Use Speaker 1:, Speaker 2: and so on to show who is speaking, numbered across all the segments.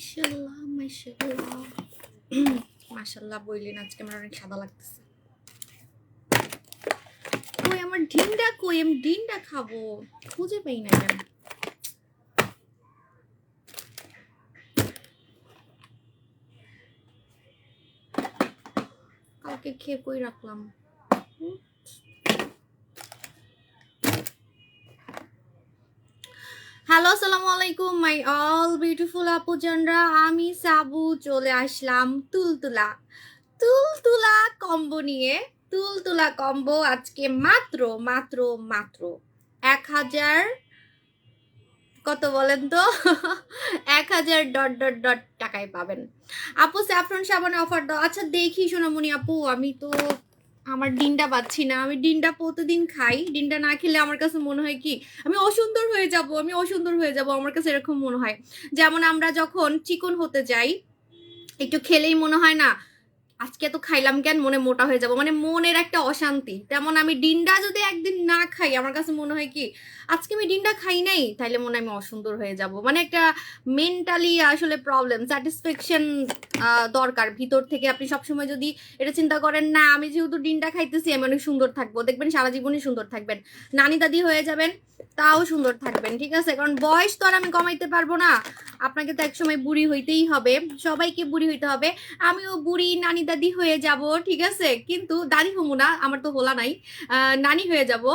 Speaker 1: মাশাআল্লাহ মাশাআল্লাহ মাশাআল্লাহ বললেন আজকে আমার অনেক সাদা লাগতেছে। কই আমার ডিমটা কই? আমি ডিমটা খাবো, খুঁজে পাই না কেন? কালকে খেয়ে কই রাখলাম? হ্যালো আসসালামু আলাইকুম মাই অল বিউটিফুল আপু জানরা, আমি সাবু চলে আসলাম তুলতুলা তুলতুলা কম্বো নিয়ে। তুলতুলা কম্বো আজকে মাত্র মাত্র মাত্র 1000, কত বলেন তো? 1000 ডট ডট ডট টাকায় পাবেন। আপু স্যাফরন সাবানে অফার দাও। আচ্ছা দেখি সোনামণি আপু, আমি তো আমার ডিমটা পাচ্ছি না। আমি ডিমটা প্রতিদিন খাই, ডিমটা না খেলে আমার কাছে মনে হয় কি আমি অসুন্দর হয়ে যাব, আমি অসুন্দর হয়ে যাব, আমার কাছে এরকম মনে হয়। যেমন আমরা যখন চিকন হতে যাই, একটু খেলেই মনে হয় না আজকে তো খাইলাম কেন, মনে মোটা হয়ে যাব, মানে মনের একটা অশান্তি। তেমন আমি ডিমটা যদি একদিন না খাই, আমার কাছে মনে হয় কি আজকে আমি ডিমটা খাই নাই, তাইলে মনে হয় আমি অসুন্দর হয়ে যাব। মানে একটা মেন্টালি আসলে প্রবলেম, স্যাটিসফ্যাকশন দরকার ভিতর থেকে। আপনি সবসময় যদি এটা চিন্তা করেন না আমি যেহেতু ডিমটা খাইতেছি আমি অনেক সুন্দর থাকবো, দেখবেন সারা জীবনই সুন্দর থাকবেন, নানি দাদি হয়ে যাবেন তাও সুন্দর থাকবেন, ঠিক আছে? কারণ বয়স তো আর আমি কমাইতে পারবো না, আপনাকে তো একসময় বুড়ি হইতেই হবে, সবাইকে বুড়ি হইতে হবে। আমিও বুড়ি নানি দাদি হয়ে যাব, ঠিক আছে? কিন্তু দাদি হবো না, আমার তো হোলা নাই, নানি হয়ে যাব।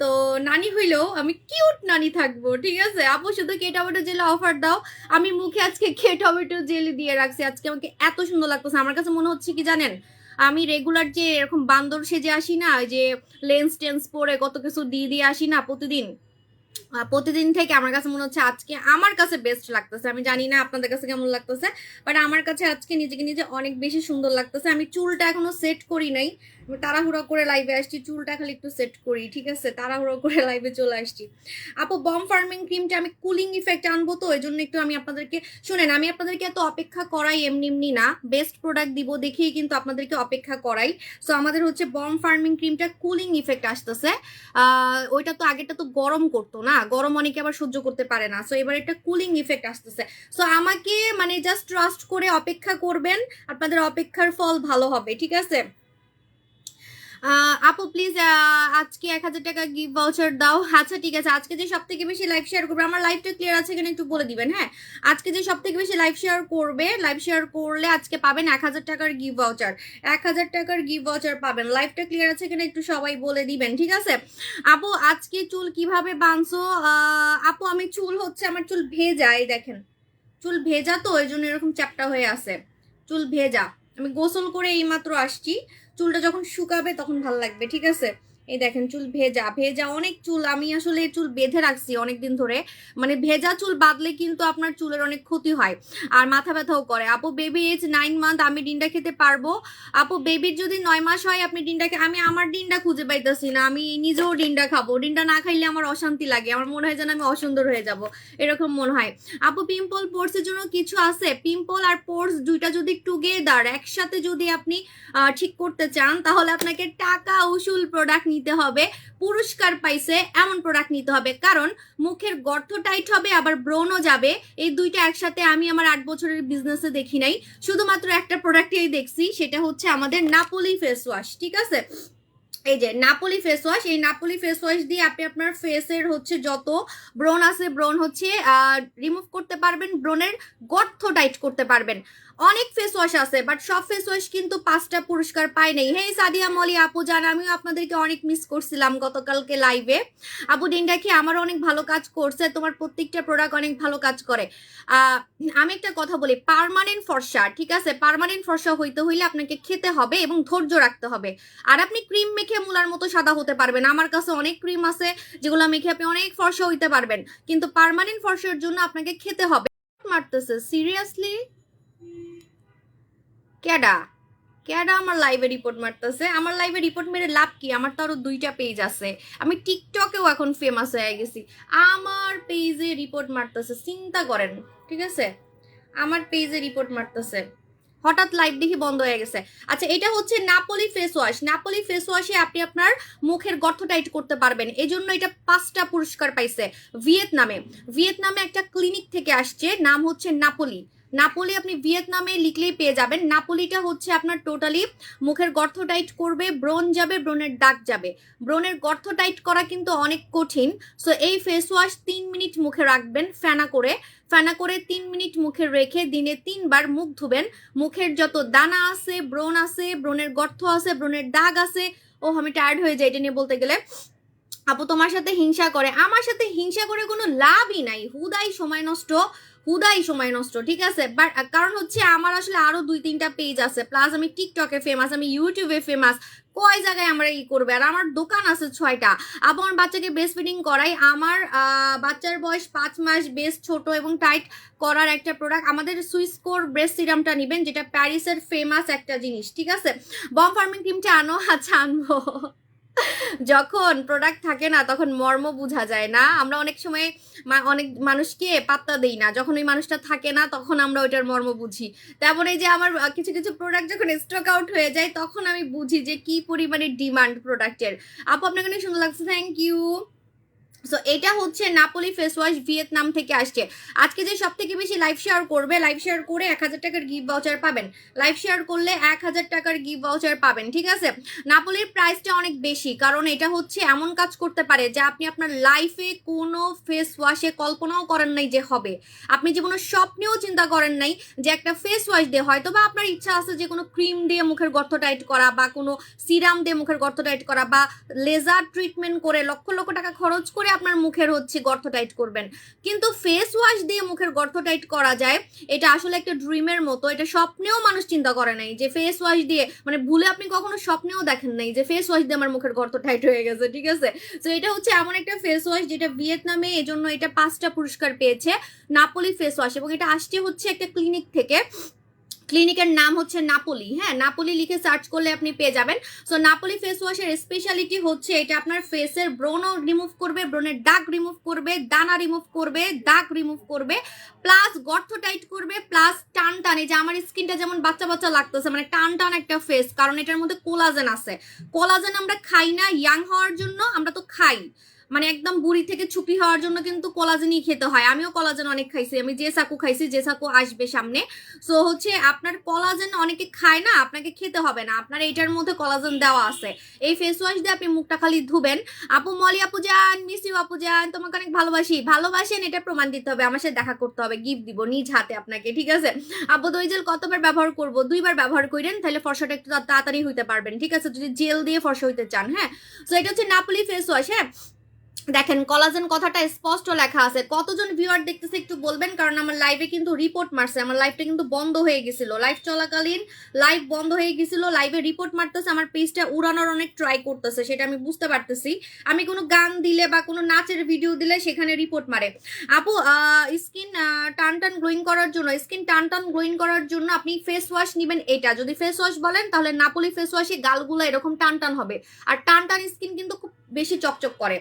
Speaker 1: তো নানি হইলেও আমি কিউট নানি থাকবো, ঠিক আছে? আপু শুধু কে টমেটো জেলি অফার দাও। আমি মুখে আজকে কে টমেটো জেলি দিয়ে রাখছি, আজকে আমাকে এত সুন্দর লাগতেছে। আমার কাছে মনে হচ্ছে কি জানেন, আমি রেগুলার যে এরকম বান্দর সেজে আসি না, যে লেন্স টেন্স পরে কত কিছু দিয়ে দিয়ে আসি না প্রতিদিন, প্রতিদিন থেকে আমার কাছে মনে হচ্ছে আজকে আমার কাছে বেস্ট লাগতেছে। আমি জানি না আপনাদের কাছে কেমন লাগতেছে, বাট আমার কাছে আজকে নিজেকে নিজে অনেক বেশি সুন্দর লাগতেছে। আমি চুলটা এখনো সেট করি নাই, আমি তাড়াহুড়ো করে লাইভে আসছি, চুলটা খালি একটু সেট করি, ঠিক আছে? তাড়াহুড়ো করে লাইভে চলে আসছি। আপু বম ফার্মিং ক্রিমটা আমি কুলিং ইফেক্ট আনবো, তো এই জন্য একটু আমি আপনাদেরকে শুনেন, আমি আপনাদেরকে এত অপেক্ষা করাই এমনি এমনি না, বেস্ট প্রোডাক্ট দিব দেখেই কিন্তু আপনাদেরকে অপেক্ষা করাই। সো আমাদের হচ্ছে বম ফার্মিং ক্রিমটা কুলিং ইফেক্ট আসতেছে। ওইটা তো আগেরটা তো গরম করতো না, গরম অনেকে আবার সহ্য করতে পারে না, সো এবার একটা কুলিং ইফেক্ট আসতেছে। সো আমাকে মানে জাস্ট ট্রাস্ট করে অপেক্ষা করবেন, আপনাদের অপেক্ষার ফল ভালো হবে, ঠিক আছে? আপু প্লিজ আজকে 1000 টাকা গিফট ভাউচার দাও। আচ্ছা ঠিক আছে, আজকে যে সব থেকে বেশি লাইভ শেয়ার করবে, আমার লাইভটা ক্লিয়ার আছে কিনা একটু বলে দিবেন, হ্যাঁ? আজকে যে সব থেকে বেশি লাইভ শেয়ার করবে, লাইভ শেয়ার করলে আজকে পাবেন 1000 টাকার গিফট ভাউচার। 1000 টাকার গিফট ভাউচার পাবেন। লাইভটা ক্লিয়ার আছে কিনা একটু সবাই বলে দিবেন, ঠিক আছে? আপু আজকে চুল কিভাবে বাঁধছো? আপু আমি চুল হচ্ছে, আমার চুল ভেজা, এই দেখেন চুল ভেজা, তো ওই জন্য এরকম চ্যাপটা হয়ে আছে, চুল ভেজা। আমি গোসল করে এইমাত্র আসছি, চুলটা যখন শুকাবে তখন ভালো লাগবে, ঠিক আছে? এই দেখেন চুল ভেজা ভেজা, অনেক চুল, আমি আসলে চুল বেঁধে রাখছি অনেকদিন ধরে। মানে ভেজা চুল বাঁধলে কিন্তু আপনার চুলের অনেক ক্ষতি হয়, আর মাথা ব্যথাও করে। আপু বেবি এজ 9 মান্থ, আমি ডিমটা খেতে পারবো? আপু বেবির যদি 9 মাস হয় আপনি ডিমটাকে, আমি আমার ডিমটা খুঁজে পাইতেছি না, আমি নিজেও ডিমটা খাবো, ডিমটা না খাইলে আমার অশান্তি লাগে, আমার মনে হয় যেন আমি অসুন্দর হয়ে যাব, এরকম মনে হয়। আপু পিম্পল পোর্সের জন্য কিছু আছে? পিম্পল আর পোর্স দুইটা যদি টুগেদার একসাথে যদি আপনি ঠিক করতে চান, তাহলে আপনাকে টাকা উসুল প্রোডাক্ট নিতে হবে, পুরস্কার পাইছে এমন প্রোডাক্ট নিতে হবে, কারণ মুখের গর্ত টাইট হবে আবার ব্রণও যাবে। এই দুইটা একসাথে আমি আমার 8 বছরের বিজনেসে দেখি নাই, শুধুমাত্র একটা প্রোডাক্টেই দেখছি, সেটা হচ্ছে আমাদের নাপোলি ফেস ওয়াশ, ঠিক আছে? এই যে নাপোলি ফেস ওয়াশ, এই নাপোলি ফেস ওয়াশ দিয়ে আপনি আপনার ফেসের হচ্ছে যত ব্রণ আছে ব্রণ হচ্ছে রিমুভ করতে পারবেন, ব্রণের গর্ত টাইট করতে পারবেন। অনেক ফেস ওয়াশ আছে, বাট সব ফেস ওয়াশ কিন্তু 5টা পুরস্কার পায় নাই। হ্যাঁ সাদিয়া মলি আপু জান, আমিও আপনাদেরকে অনেক মিস করছিলাম গতকালকে লাইভে। আপু দিনটা কি আমার অনেক ভালো কাজ করছে, তোমার প্রত্যেকটা প্রোডাক্ট অনেক ভালো কাজ করে। আমি একটা কথা বলি, পার্মানেন্ট ফর্সা, ঠিক আছে? পার্মানেন্ট ফর্সা হইতে হইলে আপনাকে খেতে হবে এবং ধৈর্য রাখতে হবে। আর আপনি ক্রিম মেখে মুলার মতো সাদা হতে পারবেন, আমার কাছে অনেক ক্রিম আছে যেগুলো মেখে আপনি অনেক ফর্সা হইতে পারবেন, কিন্তু পার্মানেন্ট ফর্সার জন্য আপনাকে খেতে হবে। মারতেছে সিরিয়াসলি? ক্যাডা ক্যাডা আমার লাইভে রিপোর্ট মারতেছে? আমার লাইভে রিপোর্ট মেরে লাভ কি? আমার তো আরো 2টা পেজ আছে, আমি টিকটকেও এখন ফেমাস হয়ে গেছি, আমার পেজে রিপোর্ট মারতেছে, চিন্তা করেন, ঠিক আছে? আমার পেজে রিপোর্ট মারতেছে, হঠাৎ লাইভ দেখি বন্ধ হয়ে গেছে। আচ্ছা, এটা হচ্ছে Napoli face wash. Napoli face ওয়াশে আপনি আপনার মুখের গর্ত টাইট করতে পারবেন, এই জন্য এটা 5টা পুরস্কার পাইছে ভিয়েতনামে একটা ক্লিনিক থেকে আসছে, নাম হচ্ছে নাপোলি। নাপোলি আপনি ভিয়েতনামে লিখলেই পেয়ে যাবেন। নাপোলিটা হচ্ছে আপনার টোটালি মুখের গর্ত টাইট করবে, ব্রণ যাবে, ব্রণের দাগ যাবে। ব্রণের গর্ত টাইট করা কিন্তু অনেক কঠিন। সো এই ফেস ওয়াশ 3 মিনিট মুখে রাখবেন ফেনা করে 3 মিনিট মুখে রেখে দিনে 3 বার মুখ ধুবেন। মুখের যত দানা আছে, ব্রণ আছে, ব্রণের গর্ত আছে, ব্রণের দাগ আছে, ও আমি টায়ার্ড হয়ে যাই এটা নিয়ে বলতে গেলে। আপু তোমার সাথে হিংসা করে, আমার সাথে হিংসা করে কোনো লাভই নাই, হুদাই সময় নষ্ট, ঠিক আছে। বাট কারণ হচ্ছে আমার আসলে আরো 2-3টা পেজ আছে, প্লাস আমি টিকটকে ফেমাস, আমি ইউটিউবে ফেমাস, কয় জায়গায় আমরা ই করবে। আর আমার দোকান আছে 6টা। আপু আমার বাচ্চাকে ব্রেস্ট ফিডিং করাই, আমার বাচ্চার বয়স 5 মাস, বেস্ট ছোট এবং টাইট করার একটা প্রোডাক্ট আমাদের সুইসকোর ব্রেস্ট সিরামটা নেবেন, যেটা প্যারিসের ফেমাস একটা জিনিস, ঠিক আছে। বম ফার্মিং ক্রিমটা আনো, আচ্ছা আনবো। যখন প্রোডাক্ট থাকে না তখন মর্ম বোঝা যায় না, আমরা অনেক সময় অনেক মানুষকে পাত্তা দেই না, যখন ওই মানুষটা থাকে না তখন আমরা ওইটার মর্ম বুঝি। তেমন এই যে আমার কিছু কিছু প্রোডাক্ট যখন স্টক আউট হয়ে যায় তখন আমি বুঝি যে কি পরিমাণে ডিমান্ড প্রোডাক্টের। আপু আপনাকে অনেক সুন্দর লাগছে, থ্যাংক ইউ। সো এটা হচ্ছে নাপোলি ফেস ওয়াশ, ভিয়েতনাম থেকে আসছে। আজকে যে সব থেকে বেশি লাইভ শেয়ার করবে, লাইভ শেয়ার করে 1000 টাকার গিফট ভাউচার পাবেন। লাইভ শেয়ার করলে 1000 টাকার গিফট ভাউচার পাবেন, ঠিক আছে। নাপোলির প্রাইসটা অনেক বেশি, কারণ এটা হচ্ছে এমন কাজ করতে পারে যে আপনি আপনার লাইফে কোনো ফেস ওয়াশে কল্পনাও করেন নাই যে হবে। আপনি যে কোনো স্বপ্নেও চিন্তা করেন নাই যে একটা ফেস ওয়াশ দিয়ে, হয়তো বা আপনার ইচ্ছা আছে যে কোনো ক্রিম দিয়ে মুখের গর্ত টাইট করা, বা কোনো সিরাম দিয়ে মুখের গর্ত টাইট করা, বা লেজার ট্রিটমেন্ট করে লক্ষ লক্ষ টাকা খরচ করে আপনার মুখের হচ্ছে গর্ত টাইট করবেন, কিন্তু ফেস ওয়াশ দিয়ে মুখের গর্ত টাইট করা যায়, এটা আসলে একটা ড্রিমের মতো। এটা স্বপ্নেও মানুষ চিন্তা করে নাই যে ফেস ওয়াশ দিয়ে, মানে ভুলে আপনি কখনো স্বপ্নেও দেখেন নাই যে ফেস ওয়াশ দিয়ে আমার মুখের গর্ত টাইট হয়ে গেছে, ঠিক আছে। তো এটা হচ্ছে এমন একটা ফেস ওয়াশ যেটা ভিয়েতনামে, এজন্য এটা 5টা পুরস্কার পেয়েছে, নাপোলি ফেস ওয়াশ। এবং এটা আসছে হচ্ছে একটা ক্লিনিক থেকে, ক্লিনিকের নাম হচ্ছে নাপোলি। হ্যাঁ, নাপোলি লিখে সার্চ করলে আপনি পেয়ে যাবেন। সো নাপোলি ফেস ওয়াশের স্পেশালিটি হচ্ছে এটা আপনার ফেসের ব্রণও রিমুভ করবে, ব্রণের দাগ রিমুভ করবে, দানা রিমুভ করবে, দাগ রিমুভ করবে, প্লাস গর্ত টাইট করবে, প্লাস টান টান, এই যে আমার স্কিনটা যেমন বাচ্চা বাচ্চা লাগতেছে, মানে টান টান একটা ফেস, কারণ এটার মধ্যে কোলাজেন আছে। কোলাজেন আমরা খাই না ইয়াং হওয়ার জন্য, আমরা তো খাই মানে একদম বুড়ি থেকে ছুটি হওয়ার জন্য কিন্তু কোলাজেনই খেতে হয়। আমিও কোলাজেন অনেক খাইছি, আমি যে সাকু খাইছি, যে সাকু আসবে সামনে। সো হচ্ছে আপনার কোলাজেন অনেকে খায় না, আপনাকে খেতে হবে না, আপনার এইটার মধ্যে কোলাজেন দেওয়া আছে। এই ফেস ওয়াশ দিয়ে আপনি মুখটা খালি ধুবেন। আপু মলি আপু যান, মিস ইউ আপু যান, তোমাকে অনেক ভালোবাসেন, এটা প্রমাণ দিতে হবে, আমার সাথে দেখা করতে হবে, গিফট দিব নিজ হাতে আপনাকে, ঠিক আছে। আপু দই জেল কতবার ব্যবহার করব? 2বার ব্যবহার করেন, তাহলে ফর্সাটা একটু তাড়াতাড়ি হইতে পারবেন, ঠিক আছে, যদি জেল দিয়ে ফর্সা হইতে চান। হ্যাঁ, সো এটা হচ্ছে নাপোলি ফেস ওয়াশ। হ্যাঁ, দেখেন কোলাজেন কথাটা স্পষ্ট লেখা আছে। কতজন ভিউয়ার দেখতেছে একটু বলবেন, কারণ আমার লাইভে কিন্তু রিপোর্ট মারছে, আমার লাইভটা কিন্তু বন্ধ হয়ে গেছিল, লাইভ চলাকালীন লাইভ বন্ধ হয়ে গেছিল, লাইভে রিপোর্ট মারতেছে, আমার পেজটা উড়ানোর অনেক ট্রাই করতেছে, সেটা আমি বুঝতে পারতেছি। আমি কোনো গান দিলে বা কোনো নাচের ভিডিও দিলে সেখানে রিপোর্ট মারে। আপু স্কিন টান টান গ্লোয়িং করার জন্য, স্কিন টান টান গ্লোয়িং করার জন্য আপনি ফেস ওয়াশ নেবেন এটা। যদি ফেস ওয়াশ বলেন তাহলে নাপোলি ফেস ওয়াশে গালগুলো এরকম টান টান হবে, আর টান টান স্কিন কিন্তু খুব বেশি চকচক করে।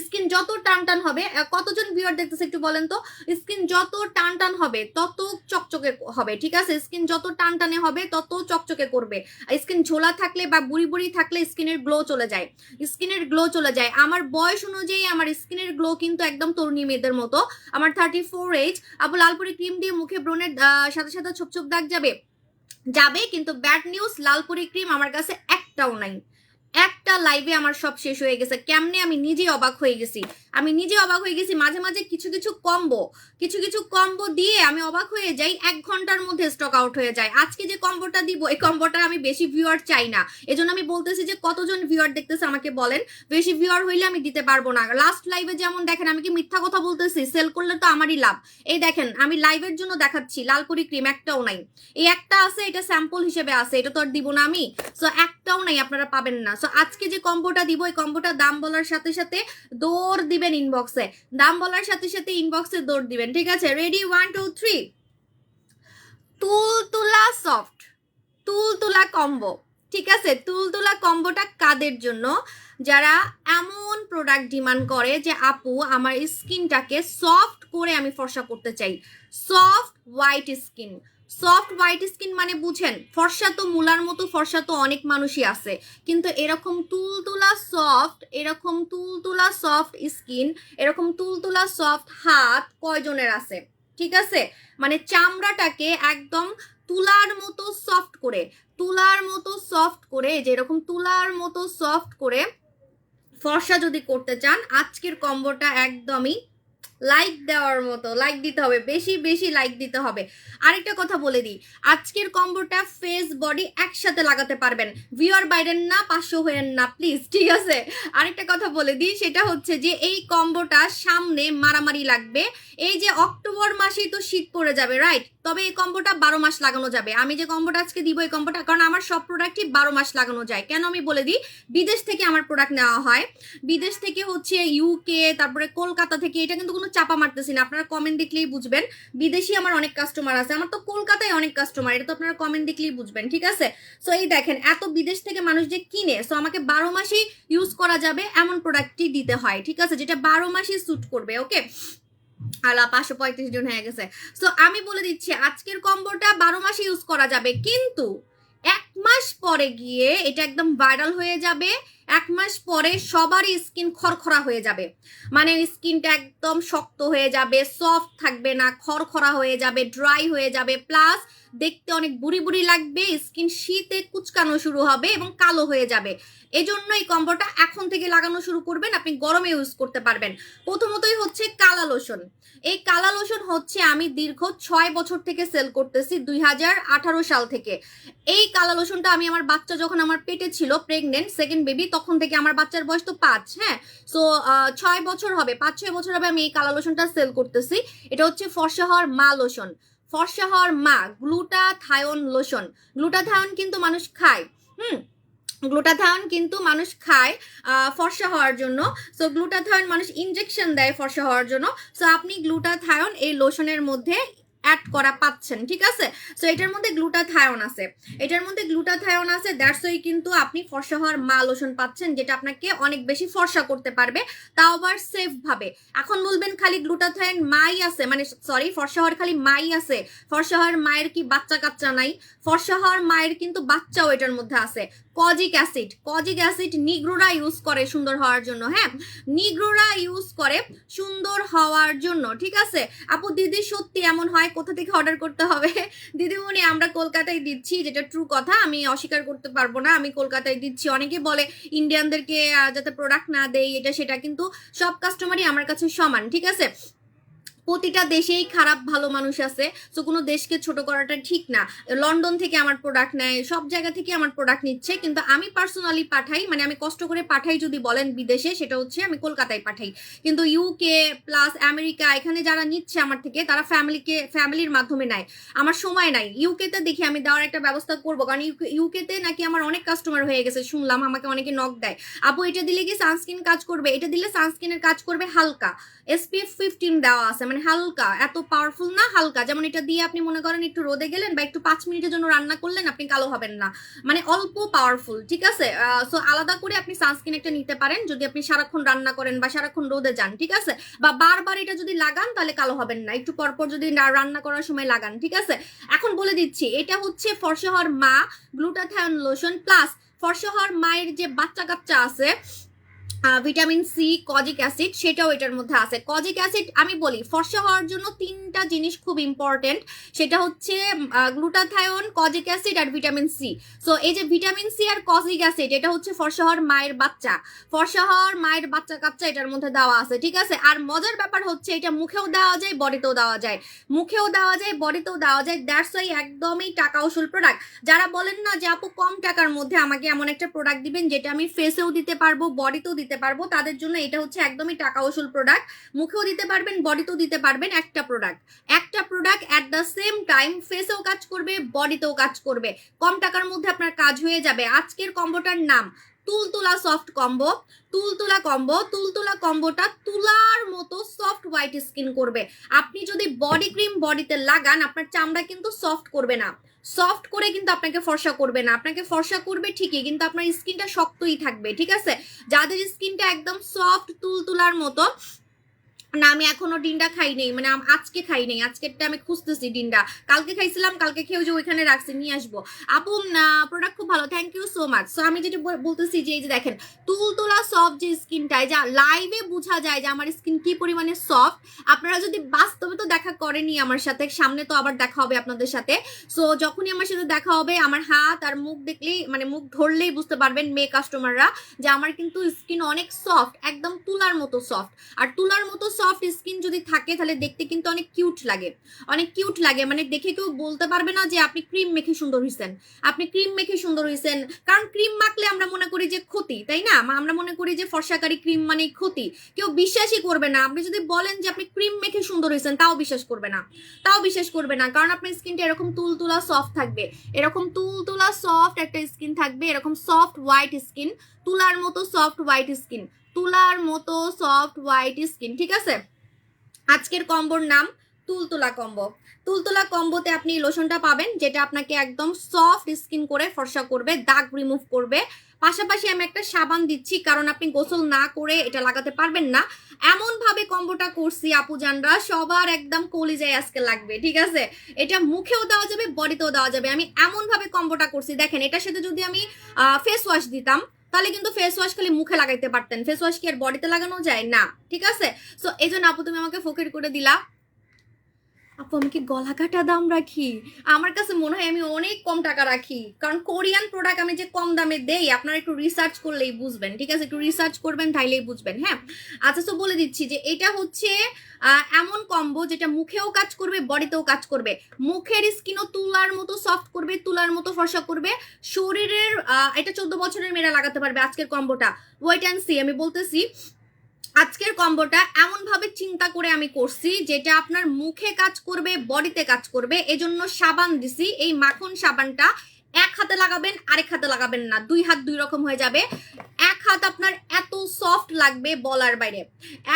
Speaker 1: স্কিন যত টান টান হবে, কতজন ভিউয়ার দেখতেছে একটু বলেন তো, স্কিন যত টান টান হবে তত চকচকে হবে, ঠিক আছে। স্কিন যত টান টানে হবে তত চকচকে করবে। স্কিন ঝোলা থাকলে বা বুড়ি বুড়ি থাকলে স্কিনের গ্লো চলে যায়, আমার বয়স অনুযায়ী আমার স্কিনের গ্লো কিন্তু একদম তরুণী মেয়েদের মতো। আমার 34 এজ। আপু লালপুরি ক্রিম দিয়ে মুখে ব্রণের সাথে সাথে ছোপ ছোপ দাগ যাবে, কিন্তু ব্যাড নিউজ, লালপুরি ক্রিম আমার কাছে একটাও নাই। একটা লাইভে আমার সব শেষ হয়ে গেছে, কেমনে আমি নিজে অবাক হয়ে গেছি। মাঝে মাঝে কিছু কিছু কম্বো দিয়ে আমি অবাক হয়ে যাই, 1 ঘন্টার মধ্যে স্টক আউট হয়ে যায়। আজকে যে কম্বোটা দিব, এই কম্বোটা আমি বেশি ভিউয়ার চাই না, এজন্য আমি বলতেছি যে কতজন ভিউয়ার দেখতেছে আমাকে বলেন, বেশি ভিউয়ার হইলে আমি দিতে পারবো না। লাস্ট লাইভে যেমন দেখেন, আমি কি মিথ্যা কথা বলতেছি? সেল করলে তো আমারই লাভ। এই দেখেন আমি লাইভের জন্য দেখাচ্ছি, লালপুরি ক্রিম একটাও নাই, এই একটা আছে, এটা স্যাম্পল হিসেবে আছে, এটা তো আর দিব না আমি। সো একটাও নাই, আপনারা পাবেন না। সো আজকে যে কম্বোটা দিব, এই কম্বোটা দাম বলার সাথে সাথে দৌড় দিবেন ইনবক্সে, দাম বলার সাথে সাথে ইনবক্সে দৌড় দিবেন, ঠিক আছে। রেডি, 1 2 3। তুলতুলা সফট তুলতুলা কম্বো, ঠিক আছে। তুলতুলা কম্বোটা কাদের জন্য? যারা এমন প্রোডাক্ট ডিমান্ড করে যে আপু আমার স্কিনটাকে সফট করে আমি ফর্সা করতে চাই, soft white skin, soft white skin মানে বুঝেন, ফর্সা তো মুলার মতো ফর্সা তো অনেক মানুষই আছে, কিন্তু এরকম তুলতুলা সফট, এরকম তুলতুলা সফট স্কিন, এরকম তুলতুলা সফট হাত কয়জনের আছে? ঠিক আছে, মানে চামড়াটাকে একদম তুলার মতো সফট করে, তুলার মতো সফট করে, যেরকম তুলার মতো সফট করে ফর্সা যদি করতে চান, আজকের কম্বোটা একদমই লাইক দেওয়ার মতো। লাইক দিতে হবে, বেশি বেশি লাইক দিতে হবে। আরেকটা কথা বলে দিই, আজকের কম্বোটা ফেস বডি একসাথে লাগাতে পারবেন। ভিউয়ার বাইরেন না, 500 হয়েন না প্লিজ, ঠিক আছে? আরেকটা কথা বলে দিই, সেটা হচ্ছে যে এই কম্বোটা সামনে মারামারি লাগবে। এই যে অক্টোবর মাসেই তো শীত পড়ে যাবে, রাইট? তবে এই কম্বোটা 12 মাস লাগানো যাবে। আমি যে কম্বোটা আজকে দিব, এই কম্বোটা, কারণ আমার সব প্রোডাক্টই 12 মাস লাগানো যায়। কেন আমি বলে দিই, বিদেশ থেকে আমার প্রোডাক্ট নেওয়া হয়, বিদেশ থেকে হচ্ছে ইউকে, তারপরে কলকাতা থেকে। এটা কিন্তু কোনো চাপা মারতেছি না, আপনারা কমেন্ট দেখলেই বুঝবেন। বিদেশি আমার অনেক কাস্টমার আছে, আমার তো কলকাতায় অনেক কাস্টমার, এটা তো আপনারা কমেন্ট দেখলেই বুঝবেন, ঠিক আছে? সো এই দেখেন, এত বিদেশ থেকে মানুষ যে কিনে, সো আমাকে 12 মাসই ইউজ করা যাবে এমন প্রোডাক্টই দিতে হয়, ঠিক আছে, যেটা 12 মাসই স্যুট করবে। ওকে, আলা 535 জন হয়ে গেছে। সো আমি বলে দিচ্ছি, আজকের কম্বোটা 12 মাসে ইউজ করা যাবে, কিন্তু 1 মাস পরে গিয়ে এটা একদম ভাইরাল হয়ে যাবে। 1 মাস পরে সবারই স্কিন খরখরা হয়ে যাবে, মানে স্কিনটা একদম শক্ত হয়ে যাবে, সফট থাকবে না, খরখরা হয়ে যাবে, ড্রাই হয়ে যাবে, প্লাস দেখতে অনেক বুড়ি বুড়ি লাগবে, স্কিন শীতে কুচকানো শুরু হবে এবং কালো হয়ে যাবে। এজন্য এই কম্বোটা এখন থেকে লাগানো শুরু করবেন, আপনি গরমে ইউজ করতে পারবেন। প্রথমতই হচ্ছে কালা লোশন। এই কালা লোশন হচ্ছে আমি দীর্ঘ 6 বছর থেকে সেল করতেছি, 2018 সাল থেকে। এই কালা লোশনটা আমি আমার বাচ্চা যখন আমার পেটে ছিল, প্রেগনেন্ট, সেকেন্ড বেবি, তখন থেকে, আমার বাচ্চার বয়স তো 5, হ্যাঁ, সো 6 বছর হবে, 5-6 বছর হবে আমি এই কালা লোশনটা সেল করতেছি। এটা হচ্ছে ফর্সা হওয়ার মা লোশন, ফর্সা হওয়ার মা গ্লুটাথায়ন লোশন। গ্লুটাথায়ন কিন্তু মানুষ খায়, গ্লুটাথায়ন কিন্তু মানুষ খায় ফর্সা হওয়ার জন্য। সো গ্লুটাথায়ন মানুষ ইনজেকশন দেয় ফর্সা হওয়ার জন্য। সো আপনি গ্লুটাথায়ন এই লোশনের মধ্যে অ্যাড করা পাচ্ছেন, ঠিক আছে? সো এটার মধ্যে গ্লুটাথায়ন আছে, এটার মধ্যে গ্লুটাথায়ন আছে, দ্যাটস ওয়াই কিন্তু আপনি ফর্সা হওয়ার মা লোশন পাচ্ছেন, যেটা আপনাকে অনেক বেশি ফর্সা করতে পারবে, তাও আবার সেফ ভাবে। এখন বলবেন খালি গ্লুটাথায়ন মাই আছে, মানে সরি, ফর্সা হওয়ার খালি মাই আছে, ফর্সা হওয়ার মায়ের কি বাচ্চা কাচ্চা নাই? ফর্সা হওয়ার মায়ের কিন্তু বাচ্চাও এটার মধ্যে আছে। কজিক অ্যাসিড, কজিক অ্যাসিড নিগ্রোরা ইউজ করে সুন্দর হওয়ার জন্য, হ্যাঁ, নিগ্রোরা ইউজ করে সুন্দর হওয়ার জন্য, ঠিক আছে? আপু দিদি সত্যি এমন হয়, কোথা থেকে অর্ডার করতে হবে? দিদিমণি আমরা কলকাতায় দিচ্ছি, যেটা ট্রু কথা, আমি অস্বীকার করতে পারবো না, আমি কলকাতায় দিচ্ছি। অনেকে বলে ইন্ডিয়ানদেরকে যাতে প্রোডাক্ট না দেই, এটা সেটা, কিন্তু সব কাস্টমারই আমার কাছে সমান, ঠিক আছে? প্রতিটা দেশেই খারাপ ভালো মানুষ আছে, তো কোনো দেশকে ছোট করাটা ঠিক না। লন্ডন থেকে আমার প্রোডাক্ট নেয়, সব জায়গা থেকে আমার প্রোডাক্ট নিচ্ছে, কিন্তু আমি পার্সোনালি পাঠাই, মানে আমি কষ্ট করে পাঠাই যদি বলেন বিদেশে, সেটা হচ্ছে আমি কলকাতায় পাঠাই। কিন্তু ইউকে প্লাস আমেরিকা, এখানে যারা নিচ্ছে আমার থেকে, তারা ফ্যামিলির মাধ্যমে নেয়। আমার সময় নাই, ইউকেতে দেখি আমি দেওয়ার একটা ব্যবস্থা করবো, কারণ ইউকেতে নাকি আমার অনেক কাস্টমার হয়ে গেছে, শুনলাম, আমাকে অনেকে নক দেয়, আপু এটা দিলে কি সানস্ক্রিন কাজ করবে? এটা দিলে সানস্ক্রিনের কাজ করবে হালকা, SPF 15 দেওয়া আছে, মানে হালকা, এত পাওয়ারফুল না, হালকা। যেমন এটা দিয়ে আপনি মনে করেন একটু রোদে গেলেন বা একটু 5 মিনিটের জন্য রান্না করলেন, আপনি কালো হবেন না, মানে অল্প পাওয়ারফুল, ঠিক আছে? সো আলাদা করে আপনি সানস্ক্রিন একটা নিতে পারেন যদি আপনি সারাক্ষণ রান্না করেন বা সারাক্ষণ রোদে যান, ঠিক আছে? বা বারবার এটা যদি লাগান তাহলে কালো হবেন না, একটু পরপর যদি রান্না করার সময় লাগান, ঠিক আছে? এখন বলে দিচ্ছি, এটা হচ্ছে ফর্সা হওয়ার মা গ্লুটাথায়ন লোশন, প্লাস ফর্সা হওয়ার মায়ের যে বাচ্চা কাচ্চা আছে, ভিটামিন সি, কজিক অ্যাসিড, সেটাও এটার মধ্যে আছে। কজিক অ্যাসিড আমি বলি ফর্সা হওয়ার জন্য 3টা জিনিস খুব ইম্পর্টেন্ট, সেটা হচ্ছে গ্লুটাথায়ন, কজিক অ্যাসিড আর ভিটামিন সি। সো এই যে ভিটামিন সি আর কজিক অ্যাসিড, এটা হচ্ছে ফর্সা হওয়ার মায়ের বাচ্চা, ফর্সা হওয়ার মায়ের বাচ্চা কাচ্চা এটার মধ্যে দেওয়া আছে, ঠিক আছে? আর মজার ব্যাপার হচ্ছে এটা মুখেও দেওয়া যায়, বডিতেও দেওয়া যায়, মুখেও দেওয়া যায়, বডিতেও দেওয়া যায়, দ্যাটস ওয়াই একদমই টাকা উসুল প্রোডাক্ট। যারা বলেন না যে আপু কম টাকার মধ্যে আমাকে এমন একটা প্রোডাক্ট দিবেন যেটা আমি ফেসেও দিতে পারবো, বডিতেও দিতে পারবো, তাদের জন্য এটা হচ্ছে একদমই টাকা উসুল প্রোডাক্ট। মুখেও দিতে পারবেন, বডিতেও দিতে পারবেন, একটা product at the same time ফেসেও কাজ করবে, বডিতেও কাজ করবে, কম টাকার মধ্যে আপনার কাজ হয়ে যাবে। আজকের কম্বোটার নাম তুলতুলা সফট কম্বো, তুলতুলা কম্বো। তুলতুলা কম্বোটা তুলার মতো সফট হোয়াইট স্কিন করবে। আপনি যদি বডি ক্রিম বডিতে লাগান, আপনার চামড়া কিন্তু সফট করবে না, সফট করে কিন্তু আপনাকে ফর্সা করবে না, আপনাকে ফর্সা করবে ঠিকই, কিন্তু আপনার স্কিনটা শক্তই থাকবে, ঠিক আছে? যাদের স্কিনটা একদম সফট তুলতুলার মতো, না আমি এখনো ডিনটা খাই নেই, মানে আজকে খাই নেই, আজকেরটা আমি খুঁজতেছি ডিনটা। কালকে খাইছিলাম, কালকে খেয়ে যে ওইখানে রাখছি, নিয়ে আসবো। আপু প্রোডাক্ট খুব ভালো, thank you so much. So আমি যেটা বলতেছি যে এই যে দেখেন তুলতুলা সফট যে স্কিনটায়, যা লাইভে বোঝা যায় যে আমার স্কিন কি পরিমাণে সফট। আপনারা যদি বাস্তবে তো দেখা করেনি আমার সাথে, সামনে তো আবার দেখা হবে আপনাদের সাথে। সো যখনই আমার সাথে দেখা হবে, আমার হাত আর মুখ দেখলেই, মানে মুখ ধরলেই বুঝতে পারবেন মেয়ে কাস্টমাররা যে আমার কিন্তু স্কিন অনেক সফট, একদম তুলার মতো সফট। আর তুলার মতো সফট স্কিন যদি থাকে তাহলে দেখতে কিন্তু অনেক কিউট লাগে, অনেক কিউট লাগে, মানে দেখে কেউ বলতে পারবে না যে আপনি ক্রিম মেখে সুন্দর হয়েছেন, আপনি ক্রিম মেখে সুন্দর হয়েছেন। কারণ ক্রিম মাখলে আমরা মনে করি যে ক্ষতি, তাই না? আমরা মনে করি যে ফর্সাকারী ক্রিম মানে ক্ষতি, কেউ বিশ্বাসই করবে না। আপনি যদি বলেন যে আপনি ক্রিম মেখে সুন্দর হয়েছেন, তাও বিশ্বাস করবে না, তাও বিশ্বাস করবে না। কারণ আপনার স্কিনটা এরকম তুলতুলা সফট থাকবে, এরকম তুলতুলা সফট একটা স্কিন থাকবে, এরকম সফট হোয়াইট স্কিন, তুলার মতো সফট হোয়াইট স্কিন, তুলার মতো সফট হোয়াইট স্কিন। ঠিক আছে, আজকের কম্বোর নাম তুলতুলা কম্বো। তুলতুলা কম্বোতে আপনি লোশনটা পাবেন যেটা আপনাকে একদম সফট স্কিন করে ফর্সা করবে, দাগ রিমুভ করবে। পাশাপাশি আমি একটা সাবান দিচ্ছি, কারণ আপনি গোসল না করে এটা লাগাতে পারবেন না। এমন ভাবে কম্বোটা করছি আপু জানরা, সবার একদম কলিজায় আজকে লাগবে। ঠিক আছে, এটা মুখেও দেওয়া যাবে, বডিতেও দেওয়া যাবে। আমি এমন ভাবে কম্বোটা করছি, দেখেন এটার সাথে যদি আমি ফেস ওয়াশ দিতাম তাহলে কিন্তু ফেস ওয়াশ খালি মুখে লাগাইতে পারতেন, ফেস ওয়াশ কি আর বডিতে লাগানো যায় না? ঠিক আছে, সো এই জন্য আপু তুমি আমাকে ফকির করে দিলা। আপু আমি কি গলা কাটা দাম রাখি? আমার কাছে মনে হয় আমি অনেক কম টাকা রাখি, কারণ কোরিয়ান প্রোডাক্ট আমি যে কম দামে দেই আপনারা একটু রিসার্চ করলেই বুঝবেন। ঠিক আছে, একটু রিসার্চ করবেন, তাইলেই বুঝবেন। হ্যাঁ, আচ্ছা, তো বলে দিচ্ছি যে এটা হচ্ছে এমন কম্বো যেটা মুখেও কাজ করবে, বডিতেও কাজ করবে। মুখের স্কিনও তুলার মতো সফট করবে, তুলার মতো ফর্সা করবে। শরীরের এটা 14 বছরের মেয়েরা লাগাতে পারবে আজকের কম্বোটা। ওয়েট অ্যান্ড সি, আমি বলতেছি আজকের কম্বোটা এমন ভাবে চিন্তা করে আমি করছি যেটা আপনার মুখে কাজ করবে, বডিতে কাজ করবে। এজন্য সাবান দিছি, এই মাখন সাবানটা এক হাতে লাগাবেন, আরেক হাতে লাগাবেন না, দুই হাত দুই রকম হয়ে যাবে। এক হাত আপনার এত সফট লাগবে বলার বাইরে,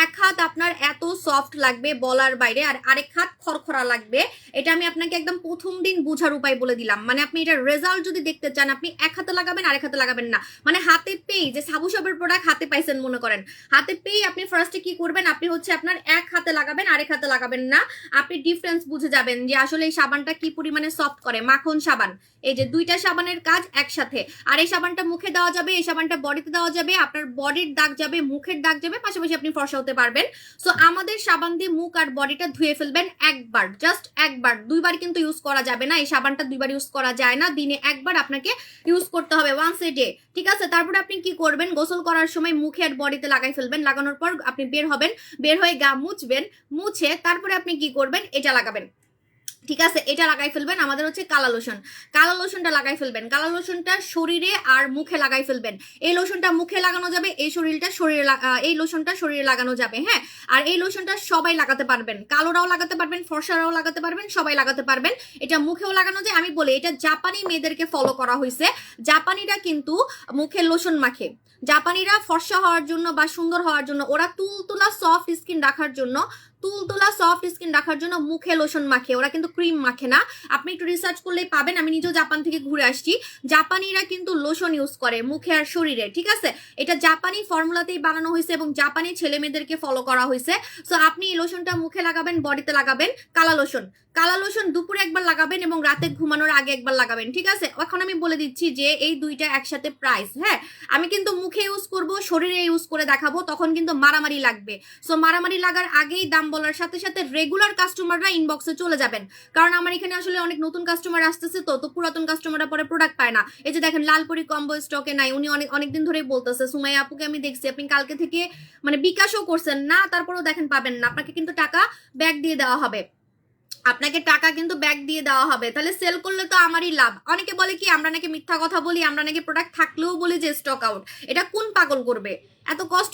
Speaker 1: এক হাত আপনার এত সফট লাগবে বলার বাইরে, আর আরেক হাত খরখরা লাগবে। এটা আমি আপনাকে একদম প্রথম দিন বুঝার উপায় বলে দিলাম। মানে আপনি এটা রেজাল্ট যদি দেখতে চান, আপনি এক হাতে লাগাবেন, আরেক হাতে লাগাবেন না। মানে হাতে পেয়ে যে সাবু সাবের প্রোডাক্ট হাতে পাইছেন মনে করেন, হাতে পেয়ে আপনি ফার্স্টে কি করবেন, আপনি হচ্ছে আপনার এক হাতে লাগাবেন, আরেক হাতে লাগাবেন না। আপনি ডিফারেন্স বুঝে যাবেন যে আসলে এই সাবানটা কি পরিমাণে সফট করে। মাখন সাবান, এই যে দুইটা সাবানের কাজ একসাথে। আর এই সাবানটা মুখে দেওয়া যাবে, এই সাবানটা বডিতে দেওয়া যাবে, আপনার বডির দাগ যাবে, মুখের দাগ যাবে, পাশাপাশি আপনি ফর্সা হতে পারবেন। সো আমাদের সাবান দিয়ে মুখ আর বডিটা ধুয়ে ফেলবেন একবার, জাস্ট একবার, দুইবার কিন্তু ইউজ করা যাবে না। এই সাবানটা দুইবার ইউজ করা যায় না, দিনে একবার আপনাকে ইউজ করতে হবে, ওয়ান্স এ ডে। ঠিক আছে, তারপরে আপনি কি করবেন, গোসল করার সময় মুখে আর বডিতে লাগাই ফেলবেন। লাগানোর পর আপনি বের হবেন, বের হয়ে গা মুছবেন, মুছে তারপরে আপনি কি করবেন, এটা লাগাবেন। ঠিক আছে, এটা লাগাই ফেলবেন। আমাদের হচ্ছে কালা লোশন, কালা লোশনটা লাগাই ফেলবেন। কালা লোশনটা শরীরে আর মুখে লাগাই ফেলবেন। এই লোশনটা মুখে লাগানো যাবে, এই এই লোশনটা শরীরে লাগানো যাবে। হ্যাঁ, আর এই লোশনটা সবাই লাগাতে পারবেন, কালোরাও লাগাতে পারবেন, ফর্সারাও লাগাতে পারবেন, সবাই লাগাতে পারবেন। এটা মুখেও লাগানো যায়। আমি বলি এটা জাপানি মেয়েদেরকে ফলো করা হয়েছে। জাপানিরা কিন্তু মুখে লোশন মাখে, জাপানিরা ফর্সা হওয়ার জন্য বা সুন্দর হওয়ার জন্য, ওরা তুলতুলা সফট স্কিন রাখার জন্য, তুলতুলা সফট স্কিন রাখার জন্য মুখে লোশন মাখে, ওরা কিন্তু ক্রিম মাখে না। আপনি একটু রিসার্চ করলেই পাবেন, আমি নিজেও জাপান থেকে ঘুরে আসছি। জাপানিরা কিন্তু লোশন ইউজ করে মুখে আর শরীরে। ঠিক আছে, এটা জাপানি ফর্মুলাতেই বানানো হয়েছে এবং জাপানি ছেলে মেয়েদেরকে ফলো করা হয়েছে। সো আপনি এই লোশনটা মুখে লাগাবেন, বডিতে লাগাবেন। কালা লোশন, কালা লোশন দুপুরে একবার লাগাবেন এবং রাতে ঘুমানোর আগে একবার লাগাবেন। ঠিক আছে, এখন আমি বলে দিচ্ছি যে এই দুইটা একসাথে প্রাইস। হ্যাঁ, আমি কিন্তু মুখে ইউজ করব, শরীরে ইউজ করে দেখাবো, তখন কিন্তু মারামারি লাগবে। সো মারামারি লাগার আগেই দাম বলার সাথে সাথে রেগুলার কাস্টমাররা ইনবক্সে চলে যাবেন, কারণ আমার এখানে আসলে অনেক নতুন কাস্টমার আসতেছে, তো পুরাতন কাস্টমাররা পরে প্রোডাক্ট পায় না। এই যে দেখেন লালপুরি কম্বো স্টকে নাই, উনি অনেকদিন ধরেই বলতেছে। সুমাইয়া আপুকে আমি দেখছি আপনি কালকে থেকে মানে বিকাশও করছেন না, তারপরেও দেখেন পাবেন না। আপনাকে কিন্তু টাকা ব্যাক দিয়ে দেওয়া হবে, আপনাকে টাকা কিন্তু ব্যাক দিয়ে দেওয়া হবে। তাহলে সেল করলে তো আমারই লাভ। অনেকে বলে কি আমরা নাকি মিথ্যা কথা বলি, আমরা নাকি প্রোডাক্ট থাকলেও বলি যে স্টক আউট। এটা কোন পাগল করবে? এত কষ্ট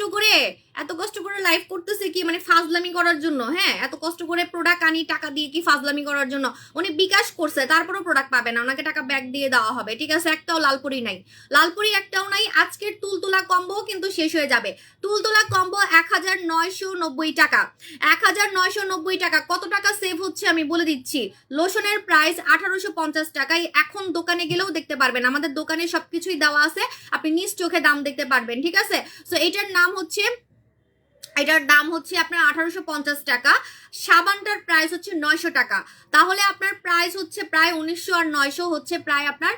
Speaker 1: করে লাইভ করতেছে কি মানে ফাজলামি করার জন্য? হ্যাঁ, এত কষ্ট করে প্রোডাক্ট আনি টাকা দিয়ে কি ফাজলামি করার জন্য? উনি বিকাশ করছে, তারপরেও প্রোডাক্ট পাবে না, ওনাকে টাকা ব্যাক দিয়ে দেওয়া হবে। ঠিক আছে, একটাও লালপুরি নাই, লালপুরি একটাও নাই। আজকের তুলতুলা কম্বো কিন্তু শেষ হয়ে যাবে। তুলতুলা কম্বো 1990 টাকা, 1990 টাকা। কত টাকা সেভ হচ্ছে আমি বলে দিচ্ছি। লোশনের প্রাইস 1850 টাকায়, এখন দোকানে গেলেও দেখতে পারবেন, আমাদের দোকানে সবকিছুই দেওয়া আছে, আপনি নিজ চোখে দাম দেখতে পারবেন। ঠিক আছে, সো এটার নাম হচ্ছে এটার দাম হচ্ছে আপনার 1850 টাকা। সাবানটার প্রাইস হচ্ছে 900 টাকা। তাহলে আপনার প্রাইস হচ্ছে প্রায় 1900 আর 900 হচ্ছে প্রায় আপনার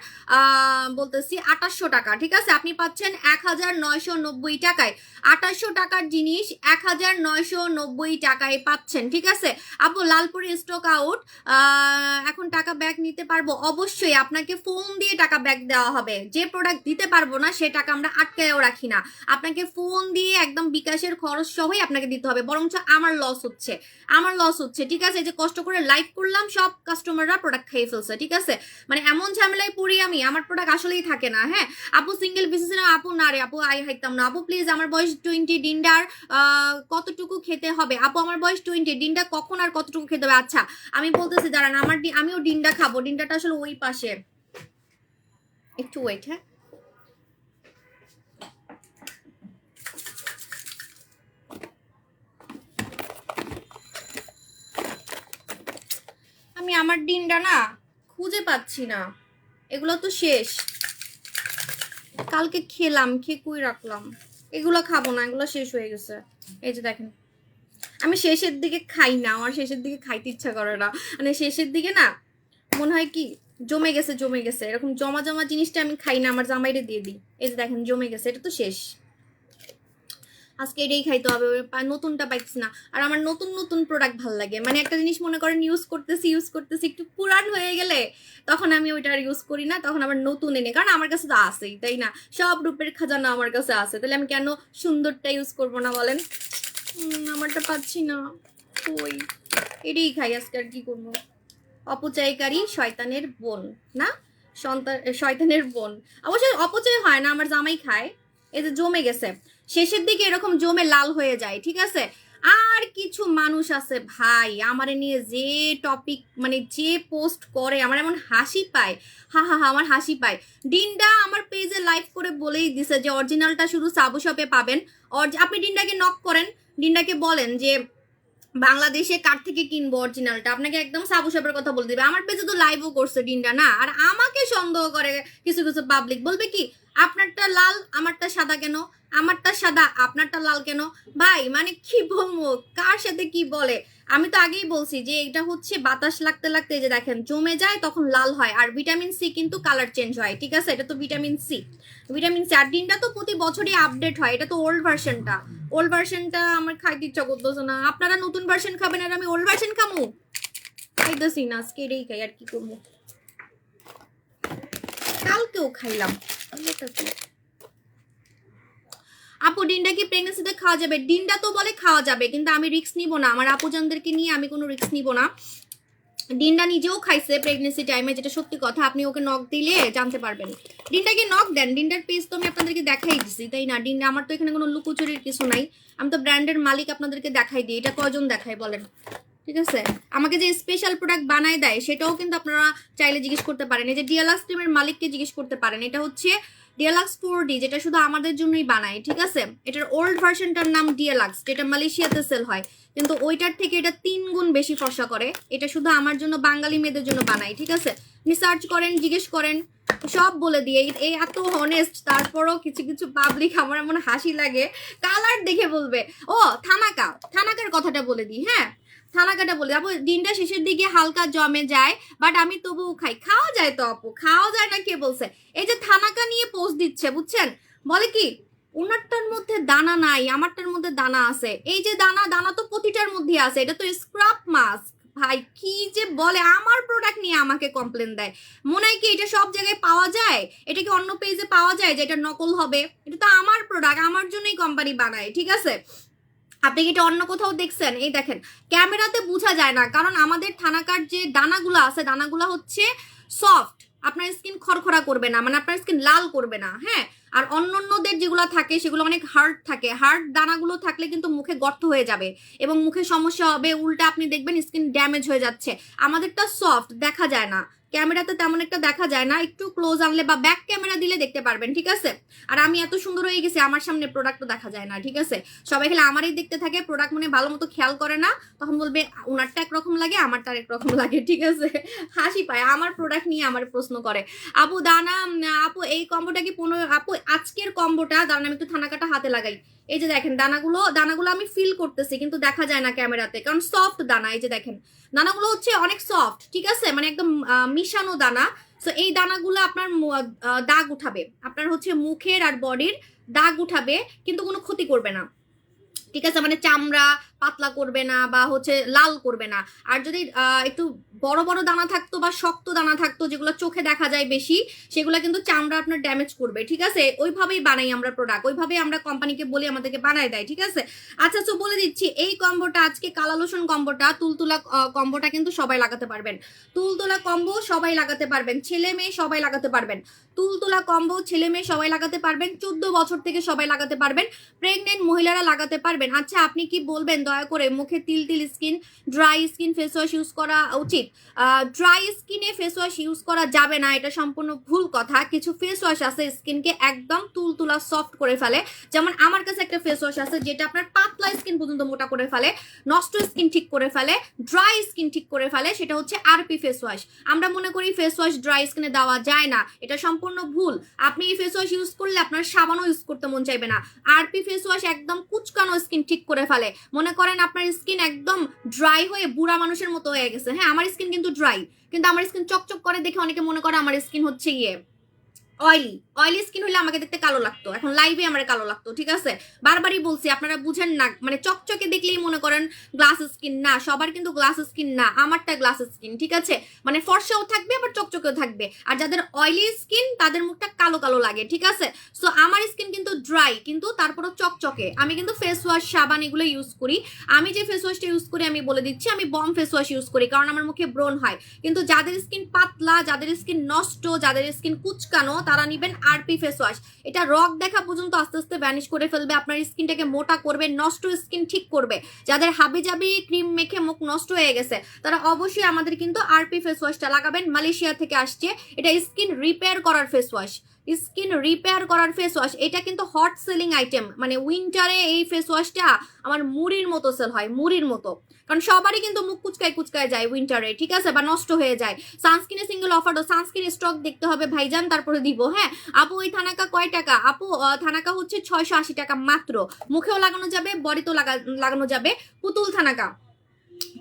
Speaker 1: বলতেছি 2800 টাকা। ঠিক আছে, আপনি পাচ্ছেন 1990 টাকায়। 2800 টাকার জিনিস 1990 টাকায় পাচ্ছেন। ঠিক আছে আপু, লালপুরি স্টক আউট। এখন টাকা ব্যাক নিতে পারবো? অবশ্যই আপনাকে ফোন দিয়ে টাকা ব্যাক দেওয়া হবে। যে প্রোডাক্ট দিতে পারবো না সে টাকা আমরা আটকায়ও রাখি না, আপনাকে ফোন দিয়ে একদম বিকাশের খরচ সহই আপনাকে দিতে হবে। বরঞ্চ আমার লস হচ্ছে, আমার লস হচ্ছে। ঠিক আছে, যে কষ্ট করে লাইভ করলাম সব কাস্টমাররা প্রোডাক্ট খেয়ে ফেলছে। ঠিক আছে, মানে এমন ঝামেলায় পড়ি আমি, আমার প্রোডাক্ট আসলেই থাকে না। হ্যাঁ আপু, সিঙ্গেল পিসেস না আপু? না রে আপু, আই হাইতাম না আপু প্লিজ। আমার বয়স 20, ডিন্ডার কতটুকু খেতে হবে? আপু আমার বয়স 20, ডিন্ডা কখন আর কতটুকু খেতে হবে? আচ্ছা আমি বলতেছি দাঁড়ান, আমিও ডিন্ডা খাবো। ডিন্ডাটা আসলে ওই পাশে, একটু ওয়েট। হ্যাঁ আমি আমার ডিমটা না খুঁজে পাচ্ছি না, এগুলো তো শেষ। কালকে খেলাম, খেয়ে কই রাখলাম? এগুলো খাবো না, এগুলো শেষ হয়ে গেছে। এই যে দেখেন, আমি শেষের দিকে খাই না, আমার শেষের দিকে খাইতে ইচ্ছা করে না। মানে শেষের দিকে না মনে হয় কি জমে গেছে, জমে গেছে, এরকম জমা জমা জিনিসটা আমি খাই না, আমার জামাইরে দিয়ে দিই। এই যে দেখেন জমে গেছে, এটা তো শেষ। আজকে এটাই খাইতে হবে, নতুনটা পাইছি না। আর আমার নতুন নতুন প্রোডাক্ট ভাল লাগে, মানে একটা জিনিস মনে করেন ইউজ করতেছি একটু পুরান হয়ে গেলে তখন আমি ওইটা আর ইউজ করি না, তখন আবার নতুন এনে, কারণ আমার কাছে তো আছেই, তাই না? সব রূপের খাজানা আমার কাছে আছে, তাহলে আমি কেন সুন্দরটা ইউজ করবো না বলেন? আমারটা পাচ্ছি না, ওই এটাই খাই আজকে, আর কি করবো? অপচয়কারী শয়তানের বোন, না শয়তানের বোন। অবশ্যই অপচয় হয় না, আমার জামাই খায়। এই যে জমে গেছে, শেষের দিকে এরকম জমে লাল হয়ে যায়। ঠিক আছে, আর কিছু মানুষ আছে ভাই আমারে নিয়ে যে টপিক, মানে যে পোস্ট করে আমার এমন হাসি পায়। হা হা হা, আমার হাসি পায়। ডিন্ডা আমার পেজে লাইভ করে বলেই দিছে যে অরিজিনালটা শুধু সাবু শপে পাবেন। আপনি ডিন্ডাকে নক করেন, ডিন্ডাকে বলেন যে বাংলাদেশে কার থেকে কিনবো অরিজিনালটা, আপনাকে একদম সাবু শপের কথা বলে দিবে। আমার পেজে তো লাইভও করছে ডিন্ডা, না? আর আমাকে সন্দেহ করে কিছু কিছু পাবলিক, বলবে কি আপনারটা লাল আমারটা সাদা কেন, আমারটা সাদা আপনারটা লাল কেন? ভাই মানে কি বলবো, কার সাথে কি বলে? আমি তো আগেই বলছি যে এটা হচ্ছে বাতাস লাগতে লাগতে যে দেখেন জমে যায় তখন লাল হয়, আর ভিটামিন সি কিন্তু কালার চেঞ্জ হয়। ঠিক আছে, এটা তো ভিটামিন সি, ভিটামিন সি। আর ডিনটা তো প্রতি বছরই আপডেট হয়, এটা তো ওল্ড ভার্সনটা। ওল্ড ভার্সনটা আমার খাইতে ইচ্ছা করতেছে না, আপনারা নতুন ভার্সন খাবেন আর আমি ওল্ড ভার্সন খামু? খাইতেছি না, আজকে এটাই খাই, আর কি করবো? কালকেও খাইলাম। আপু ডিনটা কি প্রেগনেন্সিতে খাওয়া যাবে? ডিনটা তো বলে খাওয়া যাবে, কিন্তু আমি রিস্ক নিব না, আমার আপুজনদেরকে নিয়ে আমি কোনো রিস্ক নিব না। ডিনটা নিজেও খাইছে প্রেগনেন্সি টাইমে, যেটা সত্যি কথা, আপনি ওকে নক দিলে জানতে পারবেন। ডিনটাকে নক দেন, ডিনটার পেজ তো আমি আপনাদেরকে দেখাই দিছি, তাই না? ডিনটা আমার তো এখানে কোনো লুকোচুরির কিছু নাই, আমি তো ব্র্যান্ডের মালিক, আপনাদেরকে দেখাই দিই। এটা কজন দেখায় বলেন? ঠিক আছে, আমাকে যে স্পেশাল প্রোডাক্ট বানায় দেয় সেটাও কিন্তু আপনারা চাইলে জিজ্ঞেস করতে পারেন। এই যে ডিয়ালাক্স ক্রিমের মালিককে জিজ্ঞেস করতে পারেন, এটা হচ্ছে ডিয়ালাক্স 4D, যেটা শুধু আমাদের জন্যই বানায়। ঠিক আছে, এটার ওল্ড ভার্সনটার নাম ডিয়ালাক্স, যেটা মালয়েশিয়াতে সেল হয়, কিন্তু ওইটার থেকে এটা 3 গুণ বেশি ফর্সা করে। এটা শুধু আমার জন্য, বাঙালি মেয়েদের জন্য বানাই। ঠিক আছে, আপনি সার্চ করেন, জিজ্ঞেস করেন, সব বলে দিয়ে। এই এত হনেস্ট, তারপরও কিছু কিছু পাবলিক আমার এমন হাসি লাগে, কালার দেখে বলবে ও থানাকার কথাটা বলে দিই। হ্যাঁ থানাকাটা বলে আপু, দিনটা শেষের দিকে হালকা জমে যায়, বাট আমি তবুও খাই। খাওয়া যায় তো আপু, খাওয়া যায় না কে বলছে? এই যে থানাকা নিয়ে পোস্ট দিচ্ছে, বুঝছেন? বলে কি ওনারটার মধ্যে দানা নাই, আমারটার মধ্যে দানা আছে। এই যে দানা, দানা তো প্রতিটার মধ্যে আছে, এটা তো স্ক্রাব মাস্ক। ভাই কি যে বলে, আমার প্রোডাক্ট নিয়ে আমাকে কমপ্লেন দেয়। মনে হয় কি এটা সব জায়গায় পাওয়া যায়? এটা কি অন্য পেজে পাওয়া যায় যে এটা নকল হবে? এটা তো আমার প্রোডাক্ট, আমার জন্যই কোম্পানি বানায়। ঠিক আছে, আপনি কি এটা অন্য কোথাও দেখছেন? এই দেখেন, ক্যামেরাতে বোঝা যায় না, কারণ আমাদের থানাকার যে দানাগুলো আছে, দানাগুলো হচ্ছে সফট, আপনার স্কিন খরখরা করবে না, মানে আপনার স্কিন লাল করবে না। হ্যাঁ, আর অন্যদের যেগুলো থাকে সেগুলো অনেক হার্ড থাকে, হার্ড দানাগুলো থাকলে কিন্তু মুখে গর্ত হয়ে যাবে এবং মুখে সমস্যা হবে, উল্টা আপনি দেখবেন স্কিন ড্যামেজ হয়ে যাচ্ছে। আমাদেরটা সফট, দেখা যায় না ক্যামেরাতে, তেমন একটা দেখা যায় না, একটু ক্লোজ আনলে বা ব্যাক ক্যামেরা দিলে দেখতে পারবেন। ঠিক আছে, আর আমি এত সুন্দর হয়ে গেছি, আমার সামনে প্রোডাক্টও দেখা যায় না। ঠিক আছে, সবাই খেলে আমারই দেখতে থাকে, প্রোডাক্ট মানে ভালো মতো খেয়াল করে না, তখন বলবে ওনারটা একরকম লাগে, আমারটা একরকম লাগে। ঠিক আছে, হাসি পায়, আমার প্রোডাক্ট নিয়ে আমার প্রশ্ন করে। আপু দানা, আপু এই কম্বোটা কি 15, আপু আজকের কম্বোটা দাঁড়ান আমি একটু থানাকাটা হাতে লাগাই, এই যে দেখেন দানাগুলো দানাগুলো আমি ফিল করতেছি কিন্তু দেখা যায় না ক্যামেরাতে, কারণ সফট দানা। এই যে দেখেন দানাগুলো হচ্ছে অনেক সফট, ঠিক আছে, মানে একদম মিশানো দানা। তো এই দানাগুলো আপনার দাগ উঠাবে, আপনার হচ্ছে মুখের আর বডির দাগ উঠাবে, কিন্তু কোনো ক্ষতি করবে না, ঠিক আছে, মানে চামড়া পাতলা করবে না বা হচ্ছে লাল করবে না। আর যদি একটু বড় বড় দানা থাকতো বা শক্ত দানা থাকতো যেগুলো চোখে দেখা যায় বেশি, সেগুলো কিন্তু চামড়া আপনার ড্যামেজ করবে, ঠিক আছে। ওইভাবেই বানাই আমরা প্রোডাক্ট, ওইভাবেই আমরা কোম্পানিকে বলি আমাদেরকে বানায় দেয়, ঠিক আছে। আচ্ছা, তো বলে দিচ্ছি এই কম্বোটা আজকে কালা লোশন কম্বোটা, তুলতুলা কম্বোটা কিন্তু সবাই লাগাতে পারবেন। তুলতুলা কম্বো সবাই লাগাতে পারবেন, ছেলে মেয়ে সবাই লাগাতে পারবেন। তুলতুলা কম্বো ছেলে মেয়ে সবাই লাগাতে পারবেন, 14 বছর থেকে সবাই লাগাতে পারবেন, প্রেগনেন্ট মহিলারা লাগাতে পারবেন। আচ্ছা, আপনি কি বলবেন দয়া করে মুখে তিল তিল skin, dry skin face wash use করা উচিত? ড্রাই স্কিনে ফেস ওয়াশ ইউজ করা যাবে না, এটা সম্পূর্ণ ভুল কথা। কিছু ফেস ওয়াশ আছে স্কিনকে একদম তুলতুলা সফট করে ফেলে, যেমন আমার কাছে একটা ফেস ওয়াশ আছে যেটা আপনার পাতলা স্কিন পর্যন্ত মোটা করে ফেলে, নষ্ট স্কিন ঠিক করে ফেলে, ড্রাই স্কিন ঠিক করে ফেলে, সেটা হচ্ছে আরপি ফেস ওয়াশ। আমরা মনে করি ফেস ওয়াশ ড্রাই স্কিনে দেওয়া যায় না, এটা সম্পূর্ণ ভুল। আপনি এই ফেস ওয়াশ ইউজ করলে আপনার সাবানও ইউজ করতে মন চাইবে না। আরপি ফেস ওয়াশ একদম কুচকানো স্কিন ঠিক করে ফেলে। মনে করেন আপনার স্কিন একদম ড্রাই হয়ে বুড়া মানুষের মতো হয়ে গেছে, হ্যাঁ আমার স্কিন কিন্তু ড্রাই, কিন্তু আমার স্কিন চকচক করে দেখে অনেকে মনে করে আমার স্কিন হচ্ছে অয়েলি স্কিন হলে আমাকে দেখতে কালো লাগতো, এখন লাইভে আমার কালো লাগতো, ঠিক আছে। বারবারই বলছি আপনারা বুঝেন না, মানে চকচকে দেখলেই মনে করেন গ্লাস স্কিন না, সবার কিন্তু গ্লাস স্কিন না, আমারটা গ্লাস স্কিন, ঠিক আছে, মানে ফর্সাও থাকবে আবার চকচকেও থাকবে। আর যাদের অয়েলি স্কিন তাদের মুখটা কালো কালো লাগে, ঠিক আছে। সো আমার স্কিন কিন্তু ড্রাই কিন্তু তারপরও চকচকে। আমি কিন্তু ফেস ওয়াশ সাবান এগুলো ইউজ করি। আমি যে ফেস ওয়াশটা ইউজ করি আমি বলে দিচ্ছি, আমি বম ফেস ওয়াশ ইউজ করি, কারণ আমার মুখে ব্রণ হয়। কিন্তু যাদের স্কিন পাতলা, যাদের স্কিন নষ্ট, যাদের স্কিন কুচকানো, তারা নিবেন আরপি ফেস ওয়াশ। এটা রক দেখা পর্যন্ত আস্তে আস্তে ভ্যানিশ করে ফেলবে, আপনার স্কিনটাকে মোটা করবে, নষ্ট স্কিন ঠিক করবে। যাদের হাবিজাবি ক্রিম মেখে মুখ নষ্ট হয়ে গেছে তারা অবশ্যই আমাদের কিন্তু আরপি ফেস ওয়াশটা লাগাবেন, মালয়েশিয়া থেকে আসছে। এটা স্কিন রিপেয়ার করার ফেস ওয়াশ, স্কিন রিপেয়ার করার ফেস ওয়াশ। এটা কিন্তু হট সেলিং আইটেম, মানে উইন্টারে এই ফেস ওয়াশটা আমার মুড়ির মতো সেল হয়, মুড়ির মতো, কারণ সবারই কিন্তু মুখ কুচকায় কুচকায় যায় উইন্টারে, ঠিক আছে, বা নষ্ট হয়ে যায়। সানস্ক্রিনে সিঙ্গেল অফার, সানস্ক্রিন স্টক দেখতে হবে ভাইজান, তারপরে দিব। হ্যাঁ আপু, ওই থানাকা কয় টাকা? আপু থানাকা হচ্ছে 680 টাকা মাত্র, মুখেও লাগানো যাবে, বডিতেও লাগানো যাবে। পুতুল থানাকা,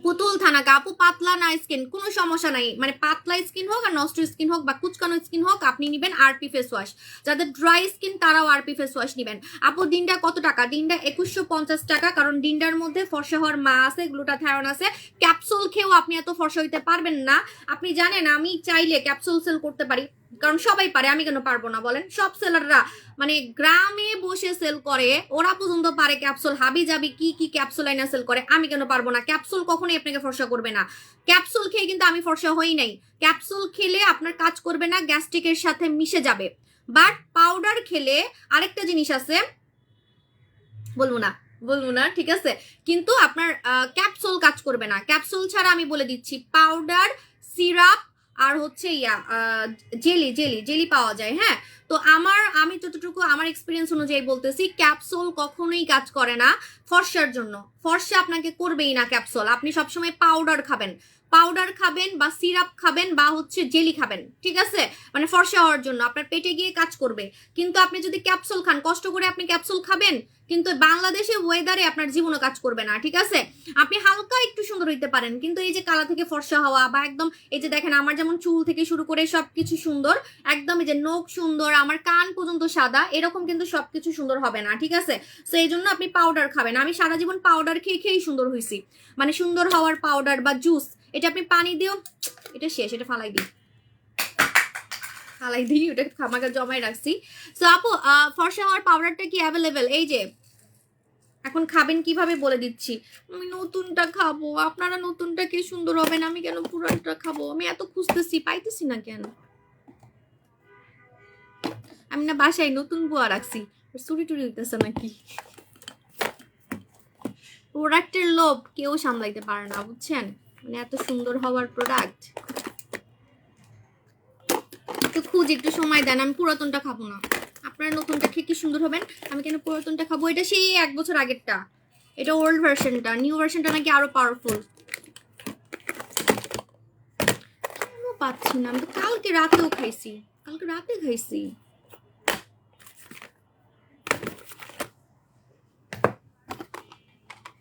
Speaker 1: পুতুল থানাকা আপু, পাতলা না স্কিন কোনো সমস্যা নাই, মানে পাতলা স্কিন হোক আর নষ্ট স্কিন হোক বা কুচকানো স্কিন হোক, আপনি নিবেন আরপি ফেস ওয়াশ। যাদের ড্রাই স্কিন তারাও আরপি ফেস ওয়াশ নিবেন। আপু ডিন্ডা কত টাকা? ডিন্ডা 2150 টাকা, কারণ ডিন্ডার মধ্যে ফর্সা হওয়ার মা আছে, গ্লুটাথায়ন আছে। ক্যাপসুল খেয়েও আপনি এত ফর্সা হইতে পারবেন না। আপনি জানেন আমি চাইলে ক্যাপসুল সেল করতে পারি, কারণ সবাই পারে, আমি কেন পারবো না বলেন? সব সেলাররা মানে গ্রামে বসে সেল করে, ওরা পর্যন্ত পারে ক্যাপসুল, হাবি যাবি কি কি ক্যাপসুল আইনা সেল করে, আমি কেন পারবো না? ক্যাপসুল কখনোই আপনাকে ফর্সা করবে না। ক্যাপসুল খেয়ে কিন্তু আমি ফর্সা হই নাই। ক্যাপসুল খেলে আপনার কাজ করবে না, গ্যাস্ট্রিকের সাথে মিশে যাবে। বাট পাউডার খেলে আরেকটা জিনিস আছে, বলবো না বলবো না, ঠিক আছে, কিন্তু আপনার ক্যাপসুল কাজ করবে না। ক্যাপসুল ছাড়া আমি বলে দিচ্ছি পাউডার, সিরাপ আর হচ্ছে জেলি জেলি জেলি পাওয়া যায়। হ্যাঁ, তো আমি যতটুকু আমার এক্সপিরিয়েন্স অনুযায়ী বলতেছি, ক্যাপসুল কখনোই কাজ করে না ফর্সার জন্য। ফর্সা আপনাকে করবেই না ক্যাপসুল। আপনি সবসময় পাউডার খাবেন, পাউডার খাবেন বা সিরাপ খাবেন বা হচ্ছে জেলি খাবেন, ঠিক আছে, মানে ফর্সা হওয়ার জন্য আপনার পেটে গিয়ে কাজ করবে। কিন্তু আপনি যদি ক্যাপসুল খান, কষ্ট করে আপনি ক্যাপসুল খাবেন, কিন্তু বাংলাদেশে ওয়েদারে আপনার জীবনও কাজ করবে না, ঠিক আছে। আপনি হালকা একটু সুন্দর হইতে পারেন, কিন্তু এই যে কালা থেকে ফর্সা হওয়া বা একদম এই যে দেখেন আমার যেমন চুল থেকে শুরু করে সবকিছু সুন্দর, একদম এই যে নখ সুন্দর, আমার কান পর্যন্ত সাদা, এরকম কিন্তু সবকিছু সুন্দর হবে না, ঠিক আছে। তো এই জন্য আপনি পাউডার খাবেন। আমি সারা জীবন পাউডার খেয়ে খেয়েই সুন্দর হয়েছি, মানে সুন্দর হওয়ার পাউডার বা জুস, এটা আপনি পানি দিও, এটা শেষ, এটা ফালাই দিই ওটা আমাকে জমাই রাখছি। তো আপু ফর্সা হওয়ার পাউডারটা কি অ্যাভেলেবেল? এই যে এখন খাবেন কিভাবে বলে দিচ্ছি। আমি নতুনটা খাবো, আপনারা নতুনটা কি সুন্দর হবে না, আমি কেন পুরানটা খাবো? আমি এত খুঁজতেছি পাইতেছি না কেন? আমি না বাসায় নতুন বুয়া রাখছি, চুরি টুরি হইতেছে নাকি? প্রোডাক্টের লোভ কেউ সামলাইতে পারে না, বুঝছেন, মানে এত সুন্দর হওয়ার প্রোডাক্ট। একটু খুঁজ, একটু সময় দেন, আমি পুরাতনটা খাবো না। আপনারা নতুনটা খেয়ে কি সুন্দর হবেন, আমি কেন পুরাতনটা খাবো? এটা সেই 1 বছর আগেরটা, এটা ওল্ড ভার্সনটা, নিউ ভার্সনটা নাকি আরো পাওয়ারফুল। কেন পাচ্ছি না? আমি তো কালকে রাতেও খাইছি, কালকে রাতে খাইছি।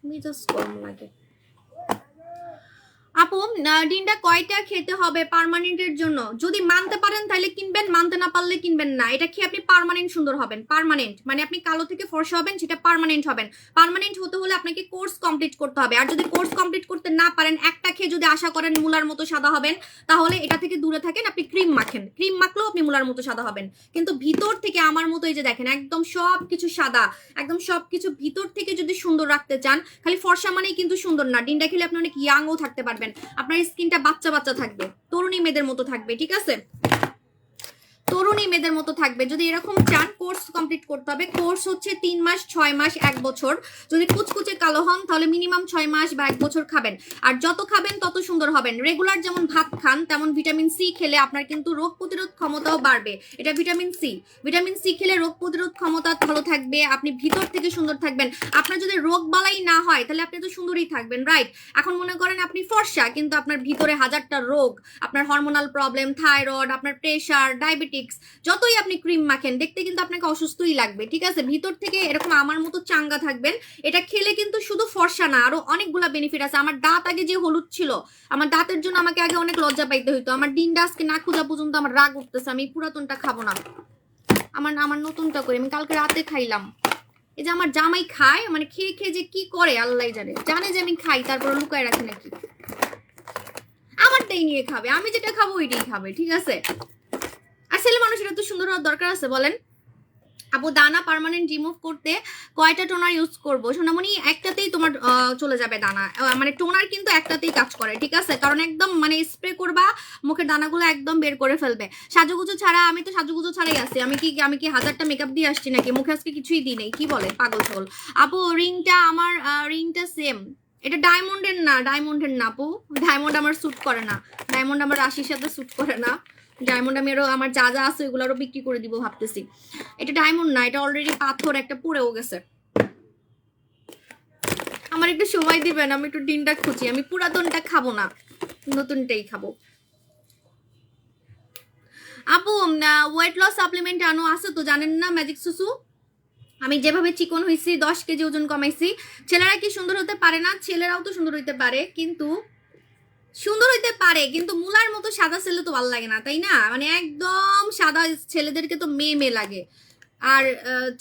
Speaker 1: মেজাজ গরম লাগে। আপু ডিমটা কয়টা খেতে হবে পার্মানেন্টের জন্য? যদি মানতে পারেন তাহলে কিনবেন, মানতে না পারলে কিনবেন না। এটা খেয়ে আপনি পার্মানেন্ট সুন্দর হবেন। পার্মানেন্ট মানে আপনি কালো থেকে ফর্সা হবেন, সেটা পার্মানেন্ট হবেন। পার্মানেন্ট হতে হলে আপনাকে কোর্স কমপ্লিট করতে হবে। আর যদি কোর্স কমপ্লিট করতে না পারেন, একটা খেয়ে যদি আশা করেন মুলার মতো সাদা হবেন, তাহলে এটা থেকে দূরে থাকেন। আপনি ক্রিম মাখেন, ক্রিম মাখলেও আপনি মুলার মতো সাদা হবেন। কিন্তু ভিতর থেকে আমার মতো এই যে দেখেন একদম সবকিছু সাদা, একদম সবকিছু ভিতর থেকে যদি সুন্দর রাখতে চান, খালি ফর্সা মানেই কিন্তু সুন্দর না। ডিমটা খেলে আপনি অনেক ইয়াংও থাকতে পারবেন, আপনার স্কিনটা বাচ্চা বাচ্চা থাকবে, তরুণী মেয়েদের মতো থাকবে। ঠিক আছে, তরুণী মেয়েদের মতো থাকবে। যদি এরকম চান কোর্স কমপ্লিট করতে হবে। কোর্স হচ্ছে 3 মাস, 6 মাস, 1 বছর। যদি কুচকুচে কালো হন তাহলে মিনিমাম 6 মাস বা 1 বছর খাবেন। আর যত খাবেন তত সুন্দর হবেন। রেগুলার যেমন ভাত খান তেমন ভিটামিন সি খেলে আপনার কিন্তু রোগ প্রতিরোধ ক্ষমতাও বাড়বে। এটা ভিটামিন সি। ভিটামিন সি খেলে রোগ প্রতিরোধ ক্ষমতা ভালো থাকবে, আপনি ভিতর থেকে সুন্দর থাকবেন। আপনার যদি রোগ বালাই না হয় তাহলে আপনি তো সুন্দরই থাকবেন, রাইট? এখন মনে করেন আপনি ফর্সা কিন্তু আপনার ভিতরে হাজারটা রোগ, আপনার হরমোনাল প্রবলেম, থাইরয়েড, আপনার প্রেশার, ডায়াবেটিক্স, যতই আপনি ক্রিম মাখেন দেখতে কিন্তু আপনাকে অসুস্থই লাগবে। ঠিক আছে, ভিতর থেকে এরকম আমার মতো চাঙ্গা থাকবেন। এটা খেলে কিন্তু শুধু ফর্সা না, আরো অনেকগুলা বেনিফিট আছে। আমার দাঁত আগে যে হলুদ ছিল, আমার দাঁতের জন্য আমাকে আগে অনেক লজ্জা পাইতে হইতো। আমার ডিমটা আজকে না খোঁজা পর্যন্ত আমার রাগ উঠতেছে। আমি পুরাতনটা খাবো না, আমার নতুনটা করে আমি কালকে রাতে খাইলাম। এই যে আমার জামাই খায়, মানে খেয়ে খেয়ে যে কি করে আল্লাহ জানে, জানে যে আমি খাই তারপরে লুকায় রাখি নাকি। আমারটাই নিয়ে খাবে, আমি যেটা খাবো ওইটাই খাবে। ঠিক আছে, আর ছেলে মানুষের তো সুন্দর হওয়ার দরকার আছে বলেন? আপু দানা পার্মানেন্ট রিমুভ করতে কয়টা টোনার ইউজ করবো? সোনামণি একটাতেই তোমার চলে যাবে দানা। মানে টোনার কিন্তু একটাতেই কাজ করে। ঠিক আছে, কারণ একদম মানে স্প্রে করবা, মুখের দানাগুলো একদম বের করে ফেলবে। সাজুগুজু ছাড়া, আমি তো সাজুগুজু ছাড়াই আছি। আমি কি হাজারটা মেকআপ দিয়ে আসছি নাকি? মুখে আজকে কিছুই দিই নেই, কি বলে পাগল ছাগল। আপু রিংটা আমার রিংটা সেম। এটা ডায়মন্ডের না, ডায়মন্ডের না আপু। ডায়মন্ড আমার স্যুট করে না, ডায়মন্ড আমার রাশির সাথে স্যুট করে না। ডায়মন্ড আমি আরো আমার যা যা আছে ওইগুলো আরো বিক্রি করে দিব ভাবতেছি। এটা ডায়মন্ড না, এটা অলরেডি পাথর একটা পড়েও গেছে। আমার একটু সময় দিবেন, আমি একটু ডিমটা খুঁজি। আমি পুরাতনটা খাবো না, নতুনটাই খাবো। আপু ওয়েট লস সাপ্লিমেন্ট আনো আছে তো, জানেন না ম্যাজিক সুসু? আমি যেভাবে চিকন হয়েছি, 10 কেজি ওজন কমাইছি। ছেলেরা কি সুন্দর হতে পারে না? ছেলেরাও তো সুন্দর হইতে পারে, কিন্তু সুন্দর হইতে পারে, কিন্তু মুলার মতো সাদা ছেলে তো ভালো লাগে না, তাই না? মানে একদম সাদা ছেলেদেরকে তো মেয়ে মেয়ে লাগে। আর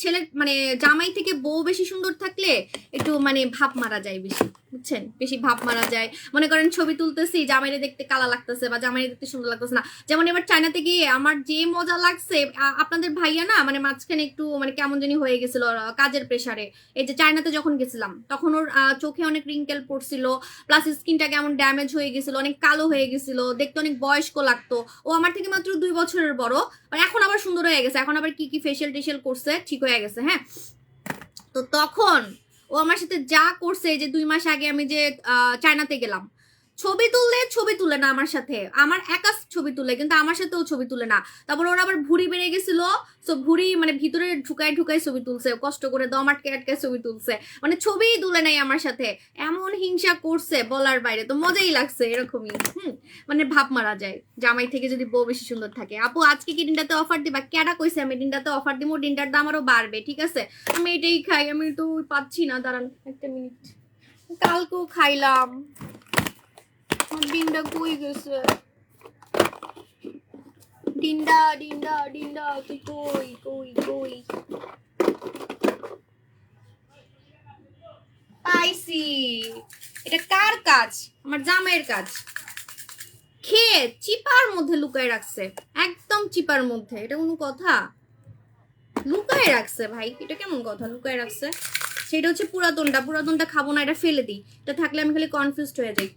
Speaker 1: ছেলে মানে জামাই থেকে বউ বেশি সুন্দর থাকলে একটু মানে ভাব মারা যায় বেশি, বুঝছেন? বেশি ভাব মারা যায়। মনে করেন ছবি তুলতেছি, জামাইরে দেখতে কালা লাগতেছে বা জামাইরে দেখতে সুন্দর লাগতেছে না। যেমন এবার চায়নাতে গিয়ে আমার যে মজা লাগছে, আপনাদের ভাইয়া না মানে মাঝখানে একটু মানে কেমন জানি হয়ে গেছিল কাজের প্রেসারে। এই যে চায়নাতে যখন গেছিলাম তখন ওর চোখে অনেক রিঙ্কেল পড়ছিল, প্লাস স্কিনটা কেমন ড্যামেজ হয়ে গেছিল, অনেক কালো হয়ে গেছিল, দেখতে অনেক বয়স্ক লাগতো। ও আমার থেকে মাত্র 2 বছরের বড়, এখন আবার সুন্দর হয়ে গেছে। এখন আবার কি কি ফেশিয়াল টেশিয়াল করছে, ঠিক হয়ে গেছে। হ্যাঁ, তো তখন ও আমার সাথে যা করছে, যে 2 মাস আগে আমি যে চায়নাতে গেলাম, ছবি তুলে না আমার সাথে, আমার একা ছবি তুলে, কিন্তু আমার সাথেও ছবি তুলে না। তারপর ওর আবার ভুঁড়ি বেড়ে গেছিল, তো ভুঁড়ি মানে ভিতরে ঢুকায় ঢুকায় ছবি তুলছে, কষ্ট করে দম আটকে আটকে ছবি তুলছে, মানে ছবিই তুলে নাই আমার সাথে। এমন হিংসা করছে বলার বাইরে, তো মজাই লাগছে এরকমই। মানে ভাব মারা যায় জামাই থেকে যদি বউ বেশি সুন্দর থাকে। আপু আজকে কি ডিনটাতে অফার দিবা? কেডা কইছে আমি ডিনটাতে অফার দিব? ডিনটার দাম আরো বাড়বে। ঠিক আছে, আমি এটাই খাই, আমি তো পাচ্ছি না, দাঁড়ান একটা মিনিট। কালকেও খাইলাম, ডিনটা কই গেছে? ডিন্ডা ডিন্ডা ডিন্ডা তুই কই কই কই? পাইছি। এটা কার কাজ? আমার জামাইয়ের কাজ। খেয়ে চিপার মধ্যে লুকায় রাখছে, একদম চিপার মধ্যে। এটা কোনো কথা? লুকায় রাখছে ভাই, এটা কেমন কথা? লুকায় রাখছে। সেটা হচ্ছে পুরাতনটা, পুরাতনটা খাবো না, এটা ফেলে দিই। এটা থাকলে আমি খালি কনফিউজড হয়ে যাই,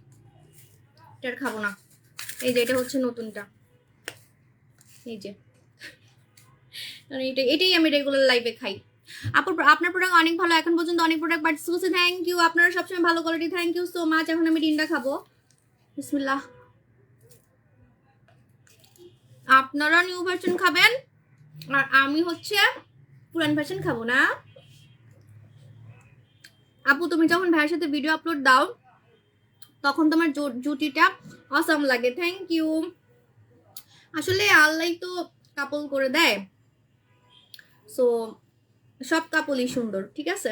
Speaker 1: এটা খাবো না। এই যে এটা হচ্ছে নতুনটা, এই যে এটাই আমি রেগুলার লাইফে খাই। আপু আপনার প্রোডাক্ট অনেক ভালো, এখন পর্যন্ত অনেক প্রোডাক্ট পার্চেস করছে, থ্যাংক ইউ। আপনারা সবসময় ভালো quality, thank you so much. এখন আমি ডিনটা খাবো, বিসমিল্লাহ। আপনারা নিউ ভার্সন খাবেন আর আমি হচ্ছে পুরান ভার্সন খাবো না। আপু তুমি যখন ভাইয়ের সাথে ভিডিও আপলোড দাও তখন তোমার জুটিটা অসাম লাগে, থ্যাংক ইউ। আসলে আল্লাহ তো কাপল করে দেয়, সো সব কাপলই সুন্দর। ঠিক আছে,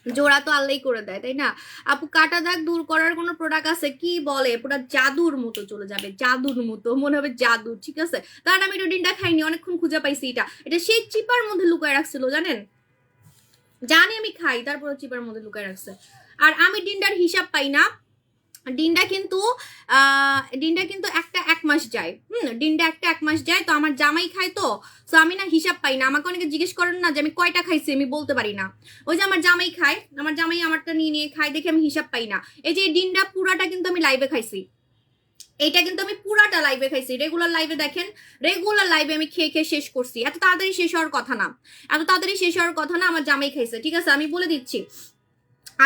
Speaker 1: জোড়া তো আল্লাহই করে দেয়, তাই না আপু? কাটা দাগ দূর করার কোনো প্রোডাক্ট আছে? কি বলে, পুরো জাদুর মতো চলে যাবে, জাদুর মতো মনে হবে জাদু, ঠিক আছে? কারণ আমি এটা ডিনটা খাইনি, অনেকক্ষণ খুঁজে পাইছি। এটা সেই চিপার মধ্যে লুকায় রাখছিল, জানেন? জানি আমি খাই, তারপরে চিপার মধ্যে লুকায় রাখছে। আর আমি ডিনটার হিসাব পাই না। ডিনটা কিন্তু একটা 1 মাস যায়। ডিনটা একটা 1 মাস যায়, তো আমার জামাই খায়, তো আমি না হিসাব পাই না। আমাকে অনেকে জিজ্ঞেস করেন না যে আমি কয়টা খাইছি, আমি বলতে পারি না। ওই যে আমার জামাই খায়, আমার জামাই আমারটা নিয়ে নিয়ে খায়, দেখে আমি হিসাব পাই না। এই যে ডিনটা পুরাটা কিন্তু আমি লাইভে খাইছি, এইটা কিন্তু আমি পুরাটা লাইভে খাইছি। রেগুলার লাইভে দেখেন, রেগুলার লাইভে আমি খেয়ে খেয়ে শেষ করছি। এত তাড়াতাড়ি শেষ হওয়ার কথা না, এত তাড়াতাড়ি শেষ হওয়ার কথা না। আমার জামাই খাইছে, ঠিক আছে? আমি বলে দিচ্ছি,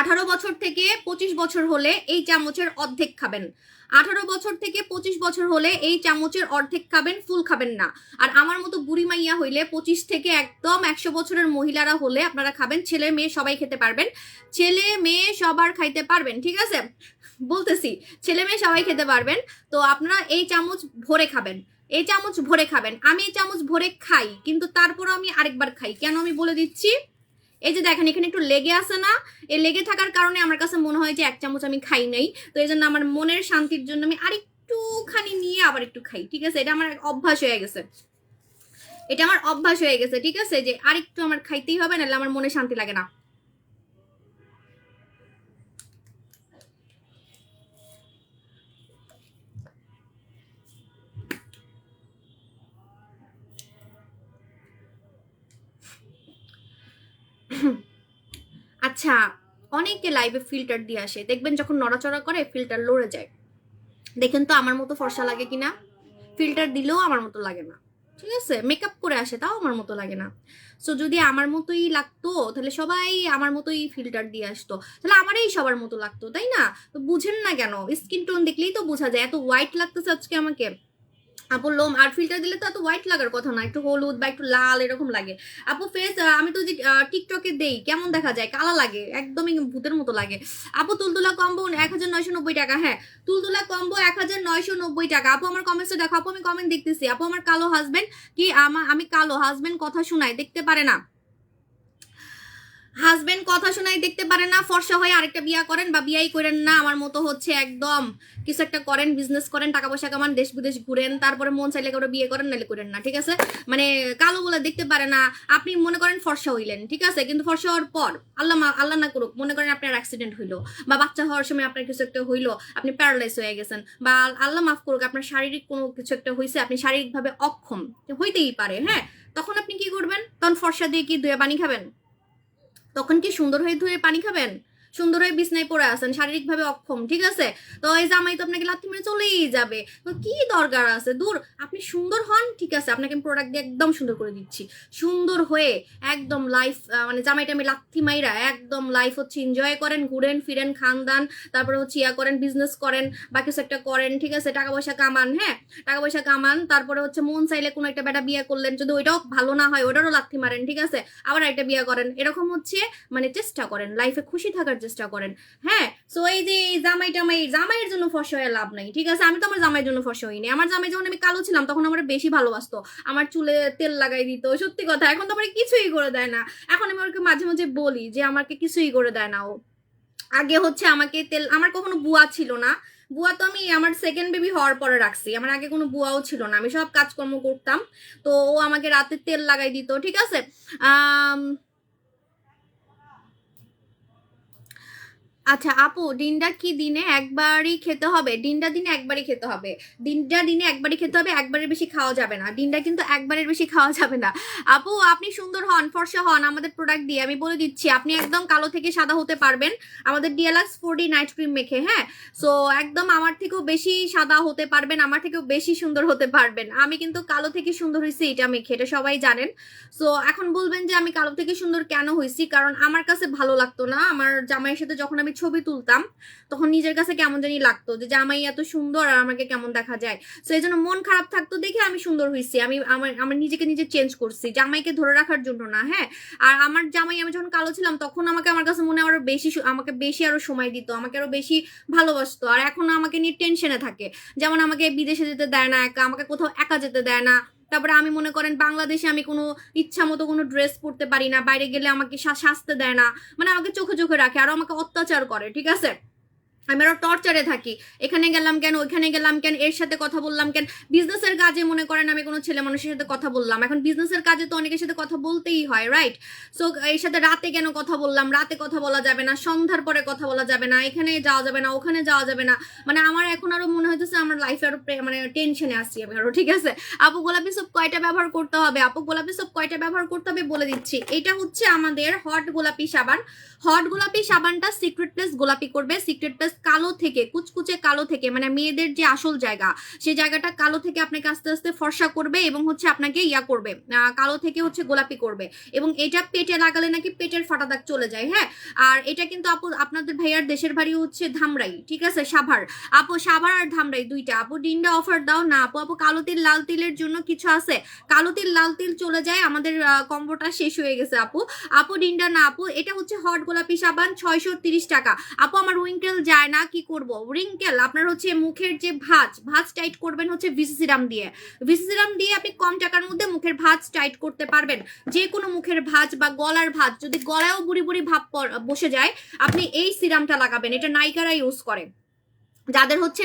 Speaker 1: 18 বছর থেকে 25 বছর হলে এই চামচের অর্ধেক খাবেন। 18 বছর থেকে 25 বছর হলে এই চামচের অর্ধেক খাবেন, ফুল খাবেন না। আর আমার মতো বুড়ি মাইয়া হইলে 25 থেকে একদম 100 বছরের মহিলারা হলে আপনারা খাবেন। ছেলে মেয়ে সবাই খেতে পারবেন, ছেলে মেয়ে সবার খাইতে পারবেন, ঠিক আছে? বলতেছি ছেলে মেয়ে সবাই খেতে পারবেন। তো আপনারা এই চামচ ভরে খাবেন, এই চামচ ভরে খাবেন। আমি এই চামচ ভরে খাই, কিন্তু তারপরও আমি আরেকবার খাই। কেন আমি বলে দিচ্ছি। এই যে দেখেন, এখানে একটু লেগে আছে না? এই লেগে থাকার কারণে আমার কাছে মনে হয় যে 1 চামচ আমি খাই নাই। তো এই জন্য আমার মনের শান্তির জন্য আমি আরেকটুখানি নিয়ে আবার একটু খাই, ঠিক আছে? এটা আমার অভ্যাস হয়ে গেছে, এটা আমার অভ্যাস হয়ে গেছে, ঠিক আছে? যে আরেকটু আমার খাইতেই হবে, নাহলে আমার মনে শান্তি লাগে না। আচ্ছা, অনেকে লাইভে ফিল্টার দিয়ে আসে, দেখবেন যখন নড়াচড়া করে ফিল্টার লড়ে যায়। দেখেন তো আমার মতো ফর্সা লাগে কিনা? ফিল্টার দিলেও আমার মতো লাগে না, ঠিক আছে? মেকআপ করে আসে, তাও আমার মতো লাগে না। সো যদি আমার মতোই লাগতো তাহলে সবাই আমার মতোই ফিল্টার দিয়ে আসতো, তাহলে আমারই সবার মতো লাগতো, তাই না? তো বুঝেন না কেন? স্কিন টোন দেখলেই তো বোঝা যায়। এত হোয়াইট লাগতেছে আজকে আমাকে। আপু লোম আর ফিল্টার দিলে তো এত হোয়াইট লাগার কথা না, একটু হলুদ বা একটু লাল এরকম লাগে। আপু ফেস আমি তো যে টিকটকে দেই, কেমন দেখা যায়? কালা লাগে, একদমই ভূতের মতো লাগে। আপু তুলতুলা কম্বো 1990 টাকা। হ্যাঁ, তুলতুলা কম্বো 1990 টাকা। আপু আমার কমেন্টসে দেখো, আপু আমি কমেন্ট দেখতেছি। আপু আমার কালো হাজবেন্ড কি আমি কালো হাজবেন্ড কথা শোনাই, দেখতে পারে না? হাজবেন্ড কথা শোনাই দেখতে পারে না? ফর্সা হয়ে আরেকটা বিয়া করেন বা বিয়াই করেন না। আমার মতো হচ্ছে একদম কিছু একটা করেন, বিজনেস করেন, টাকা পয়সা কামান, দেশ বিদেশ ঘুরেন, তারপরে মন চাইলে করে বিয়ে করেন, নাহলে করেন না, ঠিক আছে? মানে কালো বলে দেখতে পারে না। আপনি মনে করেন ফর্সা হইলেন, ঠিক আছে? কিন্তু ফর্সা হওয়ার পর আল্লাহ না করুক, মনে করেন আপনার অ্যাক্সিডেন্ট হইলো বা বাচ্চা হওয়ার সময় আপনার কিছু একটা হইলো, আপনি প্যারালাইজ হয়ে গেছেন, বা আল্লাহ মাফ করুক আপনার শারীরিক কোনো কিছু একটা হয়েছে, আপনি শারীরিকভাবে অক্ষম, হইতেই পারে, হ্যাঁ? তখন আপনি কি করবেন? তখন ফর্সা দিয়ে কি ধুয়ে পানি খাবেন? তখন কি সুন্দর হয়ে ধুয়ে পানি খাবেন? সুন্দর হয়ে বিছনায় পড়ে আছেন, শারীরিকভাবে অক্ষম, ঠিক আছে? তো এই জামাই তো আপনাকে লাথি মেরে চলেই যাবে, তো কি দরকার আছে? দূর। আপনি সুন্দর হন, ঠিক আছে, আপনাকে আমি প্রোডাক্ট দিয়ে একদম সুন্দর করে দিচ্ছি। সুন্দর হয়ে একদম লাইফ, মানে জামাইটা আমি লাথি মাইরা একদম লাইফ হচ্ছে এনজয় করেন, ঘুরেন ফিরেন, খান দান, তারপরে হচ্ছে ইয়া করেন, বিজনেস করেন বা কিছু একটা করেন, ঠিক আছে? টাকা পয়সা কামান, হ্যাঁ, টাকা পয়সা কামান। তারপরে হচ্ছে মন চাইলে কোনো একটা বেটা বিয়ে করলেন, যদি ওইটাও ভালো না হয় ওটারও লাথি মারেন, ঠিক আছে? আবার একটা বিয়ে করেন, এরকম হচ্ছে মানে চেষ্টা করেন, লাইফে খুশি থাকার চেষ্টা করেন, হ্যাঁ? সো এই যে জামাইয়ের জন্য ফর্সা হয়ে লাভ নাই, ঠিক আছে? আমি তো আমার জামাইয়ের জন্য ফর্সা হইনি। আমার জামাই যখন আমি কালো ছিলাম তখন আমার বেশি ভালোবাসতো, আমার চুলে তেল লাগাই দিত, সত্যি কথা। এখন তো আমার কিছুই করে দেয় না। এখন আমি ওকে মাঝে মাঝে বলি যে আমাকে কিছুই করে দেয় না ও। আগে হচ্ছে আমাকে তেল, আমার কখনো বুয়া ছিল না। বুয়া তো আমি আমার সেকেন্ড বেবি হওয়ার পরে রাখছি, আমার আগে কোনো বুয়াও ছিল না, আমি সব কাজকর্ম করতাম। তো ও আমাকে রাতে তেল লাগাই দিত, ঠিক আছে? আহ আচ্ছা আপু, ডিনটা কি দিনে একবারই খেতে হবে? ডিনটা দিনে একবারই খেতে হবে, ডিনটা দিনে একবারই খেতে হবে, একবারের বেশি খাওয়া যাবে না। ডিনটা কিন্তু একবারের বেশি খাওয়া যাবে না। আপু আপনি সুন্দর হন, ফর্সা হন আমাদের প্রোডাক্ট দিয়ে, আমি বলে দিচ্ছি আপনি একদম কালো থেকে সাদা হতে পারবেন আমাদের ডিএলএক্স 4D নাইট ক্রিম মেখে, হ্যাঁ? সো একদম আমার থেকেও বেশি সাদা হতে পারবেন, আমার থেকেও বেশি সুন্দর হতে পারবেন। আমি কিন্তু কালো থেকে সুন্দর হয়েছি এটা মেখে, এটা সবাই জানেন। সো এখন বলবেন যে আমি কালো থেকে সুন্দর কেন হয়েছি? কারণ আমার কাছে ভালো লাগতো না আমার জামাইয়ের সাথে যখন আমি ছবি তুলতাম, তখন নিজের কাছে কেমন জানি লাগতো যে জামাই এত সুন্দর আর আমাকে কেমন দেখা যায়। তো এই জন্য মন খারাপ থাকতো দেখে আমি সুন্দর হয়েছি, আমি আমার আমার নিজেকে নিজে চেঞ্জ করছি, জামাইকে ধরে রাখার জন্য না, হ্যাঁ? আর আমার জামাই, আমি যখন কালো ছিলাম তখন আমাকে আমার কাছে মনে আরো বেশি আমাকে বেশি আরো সময় দিত, আমাকে আরো বেশি ভালোবাসতো। আর এখন আমাকে নিয়ে টেনশনে থাকে, যেমন আমাকে বিদেশে যেতে দেয় না একা, আমাকে কোথাও একা যেতে দেয় না, তারপরে আমি মনে করেন বাংলাদেশে আমি কোনো ইচ্ছা মতো কোনো ড্রেস পরতে পারি না, বাইরে গেলে আমাকে সাজতে দেয় না, মানে আমাকে চোখে চোখে রাখে, আরো আমাকে অত্যাচার করে, ঠিক আছে? আমি আরো টর্চারে থাকি, এখানে গেলাম কেন, ওইখানে গেলাম কেন, এর সাথে কথা বললাম কেন। বিজনেসের কাজে মনে করেন আমি কোনো ছেলে মানুষের সাথে কথা বললাম, এখন বিজনেসের কাজে তো অনেকের সাথে কথা বলতেই হয়, রাইট? সো এর সাথে রাতে কেন কথা বললাম, রাতে কথা বলা যাবে না, সন্ধ্যার পরে কথা বলা যাবে না, এখানে যাওয়া যাবে না, ওখানে যাওয়া যাবে না, মানে আমার এখন আরো মনে হইতেছে আমার লাইফে আরো মানে টেনশনে আসছি আমি আরো, ঠিক আছে? আপু গোলাপি সোপ কয়টা ব্যবহার করতে হবে? আপু গোলাপি সোপ কয়টা ব্যবহার করতে হবে বলে দিচ্ছি। এটা হচ্ছে আমাদের হট গোলাপি সাবান। হট গোলাপি সাবানটা সিক্রেট প্লেস গোলাপি করবে, সিক্রেট প্লেস কালো থেকে, কুচকুচে কালো থেকে, মানে মেয়েদের যে আসল জায়গা সেই জায়গাটা কালো থেকে আপনাকে আস্তে আস্তে ফর্সা করবে এবং হচ্ছে আপনাকে ইয়া করবে, কালো থেকে হচ্ছে গোলাপি করবে। এবং এটা পেটে লাগালে নাকি পেটের ফাটা দাগ চলে যায়, হ্যাঁ। আর এটা কিন্তু আপু আপনাদের ভাইয়ার দেশের বাড়ি হচ্ছে ধামরাই, ঠিক আছে, সাভার। আপু সাভার আর ধামরাই দুইটা। আপু ডিন্ডা অফার দাও না আপু। আপু কালো তিল লাল তিলের জন্য কিছু আছে? কালো তিল লাল তিল চলে যায়, আমাদের কম্বোটা শেষ হয়ে গেছে আপু। আপু ডিন্ডা না আপু, এটা হচ্ছে হট গোলাপি সাবান 630 টাকা। আপু আমার উইঙ্কেল যায় না, কি করব? রিঙ্কেল আপনার হচ্ছে মুখের যে ভাঁজ টাইট করবেন হচ্ছে ভিসি সিরাম দিয়ে। ভিসি সিরাম দিয়ে আপনি কম টাকার মধ্যে মুখের ভাঁজ টাইট করতে পারবেন। যে কোনো মুখের ভাঁজ বা গলার ভাঁজ, যদি গলায়ও বুড়ি বুড়ি ভাব বসে যায়, আপনি এই সিরামটা লাগাবেন। এটা নাইকারা ইউজ করে। যাদের হচ্ছে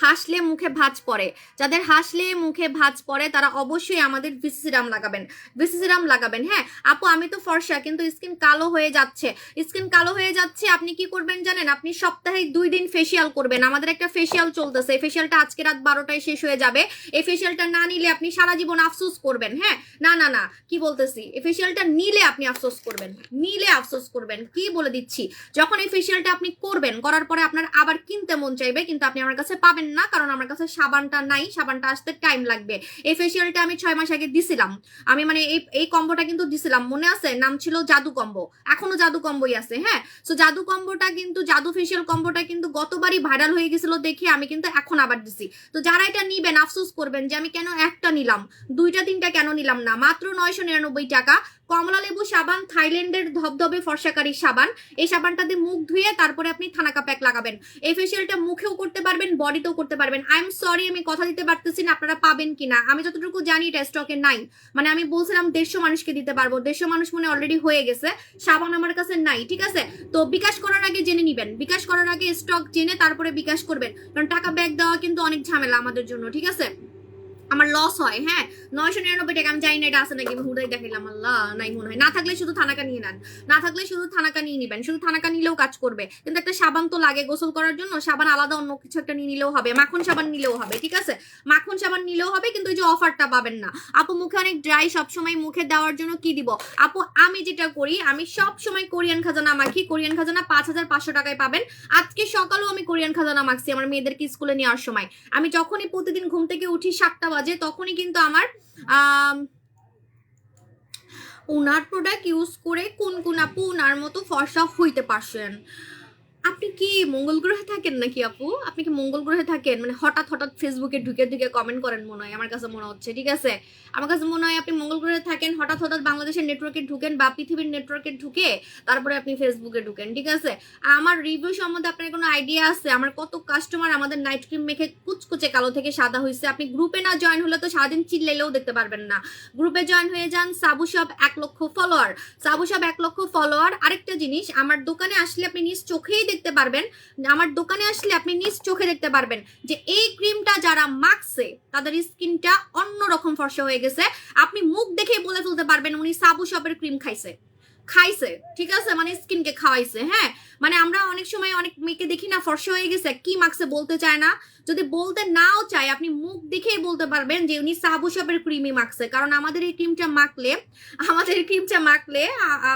Speaker 1: হাসলে মুখে ভাঁজ পড়ে, যাদের হাসলে মুখে ভাঁজ পড়ে তারা অবশ্যই আমাদের ভিসি সিরাম লাগাবেন, ভিসি সিরাম লাগাবেন। হ্যাঁ আপু আমি তো ফর্সা কিন্তু স্কিন কালো হয়ে যাচ্ছে, স্কিন কালো হয়ে যাচ্ছে। আপনি কি করবেন জানেন? আপনি সপ্তাহে 2 দিন ফেসিয়াল করবেন। আমাদের একটা ফেসিয়াল চলতেছে, এই ফেসিয়ালটা আজকে রাত 12টায় শেষ হয়ে যাবে। এই ফেসিয়ালটা না নিলে আপনি সারা জীবন আফসোস করবেন। হ্যাঁ না না না, কি বলতেছি, এই ফেসিয়ালটা নিলে আপনি আফসোস করবেন, নিলে আফসোস করবেন, কি বলে দিচ্ছি। যখন এই ফেসিয়ালটা আপনি করবেন, করার পরে আপনার আবার কিনতে মন চাইবে, কিন্তু আপনি আমার কাছে পাবেন না, কারণ আমার কাছে সাবানটা নাই, সাবানটা আসতে টাইম লাগবে। এই ফেসিয়ালটা আমি 6 মাস আগে দিছিলাম, আমি মানে এই কম্বোটা কিন্তু দিছিলাম, মনে আছে? নাম ছিল জাদু কম্বো, এখনো জাদু কম্বোই আছে। হ্যাঁ সো জাদু কম্বোটা কিন্তু, জাদু ফেসিয়াল কম্বোটা কিন্তু গতবারই ভাইরাল হয়ে গেছিল দেখে আমি কিন্তু এখন আবার দিছি। তো যারা এটা নিবেন আফসোস করবেন যে আমি কেন একটা নিলাম, 2টা 3টা কেন নিলাম না। মাত্র 999 টাকা। কমলা লেবু সাবান, থাইল্যান্ডের ধবধবে ফর্সাকারী সাবান। এই সাবানটা দিয়ে মুখ ধুয়ে তারপরে আপনি থানাকা প্যাক লাগাবেন। এই ফেসিয়ালটা মুখেও করতে পারবেন, বডিতেও করতে পারবেন। আই এম সরি আমি কথা দিতে পারতেছি না আপনারা পাবেন কিনা। আমি যতটুকু জানি এটা স্টকে নাই, মানে আমি বলছিলাম 150 মানুষকে দিতে পারবো, 150 মানুষ মনে অলরেডি হয়ে গেছে। সাবান আমার কাছে নাই, ঠিক আছে? তো বিকাশ করার আগে জেনে নিবেন, বিকাশ করার আগে স্টক জেনে তারপরে বিকাশ করবেন, কারণ টাকা ব্যাক দেওয়া কিন্তু অনেক ঝামেলা আমাদের জন্য, ঠিক আছে? আমার লস হয়। হ্যাঁ 999 টাকা, আমি জানি না এটা আছে নাকি, আমি হুদাই দেখাইলাম, আল্লাহ নাই মনে হয়। না থাকলে শুধু থানাকা নিয়ে নেন, না থাকলে শুধু থানাকা নিয়ে নিবেন, শুধু থানাকা নিলেও কাজ করবে। কিন্তু একটা সাবান তো লাগে গোসল করার জন্য, সাবান আলাদা অন্য কিছু একটা নিয়ে নিলেও হবে, মাখন সাবান নিলেও হবে, ঠিক আছে? মাখন সাবান নিলেও হবে, কিন্তু ওই যে অফারটা পাবেন না। আপু মুখে অনেক ড্রাই, সবসময় মুখে দেওয়ার জন্য কি দিব? আপু আমি যেটা করি, আমি সবসময় কোরিয়ান খাজানা মাখি। কোরিয়ান খাজানা 5500 টাকায় পাবেন। আজকে সকালেও আমি কোরিয়ান খাজানা মাখছি আমার মেয়েদেরকে স্কুলে নেওয়ার সময়। আমি যখনই প্রতিদিন ঘুম থেকে উঠি 7টা বাজে, তখনই কিন্তু আমার উনার প্রোডাক্ট ইউজ করে কোন কোন আপু উনার মতো ফর্সা হইতে পারছেন। আপনি কি মঙ্গল গ্রহে থাকেন নাকি আপু? আপনি কি মঙ্গল গ্রহে থাকেন? মানে হঠাৎ হঠাৎ ফেসবুকে ঢুকে ঢুকে কমেন্ট করেন মনে হয়, আমার কাছে মনে হচ্ছে, ঠিক আছে? আমার কাছে মনে হয় আপনি মঙ্গল গ্রহে থাকেন, হঠাৎ হঠাৎ বাংলাদেশের নেটওয়ার্কে ঢুকেন বা পৃথিবীর নেটওয়ার্কে ঢুকে তারপরে আপনি ফেসবুকে ঢুকেন, ঠিক আছে? আমার রিভিউ সম্বন্ধে আপনার কোনো আইডিয়া আছে? আমার কত কাস্টমার আমাদের নাইট ক্রিম মেখে কুচকুচে কালো থেকে সাদা হয়েছে। আপনি গ্রুপে না জয়েন হলে তো সারাদিন চিল্লাইলেও দেখতে পারবেন না। গ্রুপে জয়েন হয়ে যান। সাবু শপ 1 লক্ষ ফলোয়ার, সাবু শপ 1 লক্ষ ফলোয়ার। আরেকটা জিনিস, আমার দোকানে আসলে আপনি নিজ চোখেই দেখতে পারবেন, আমার দোকানে আসলে আপনি নিজ চোখে দেখতে পারবেন যে এই ক্রিমটা যারা মাখছে তাদের স্কিনটা অন্যরকম ফর্সা হয়ে গেছে। আপনি মুখ দেখেই বলে ফেলতে পারবেন উনি সাবু শপের ক্রিম খাইছে, ঠিক আছে? মানে স্কিনকে খাওয়াইছে। হ্যাঁ মানে আমরা অনেক সময় অনেক মেয়েকে দেখি না ফর্সা হয়ে গেছে, কি মাখছে বলতে চায় না। যদি বলতে নাও চায়, আপনি মুখ দেখেই বলতে পারবেন যে উনি সাবু শপের ক্রিমই মাখছে, কারণ আমাদের এই ক্রিমটা মাখলে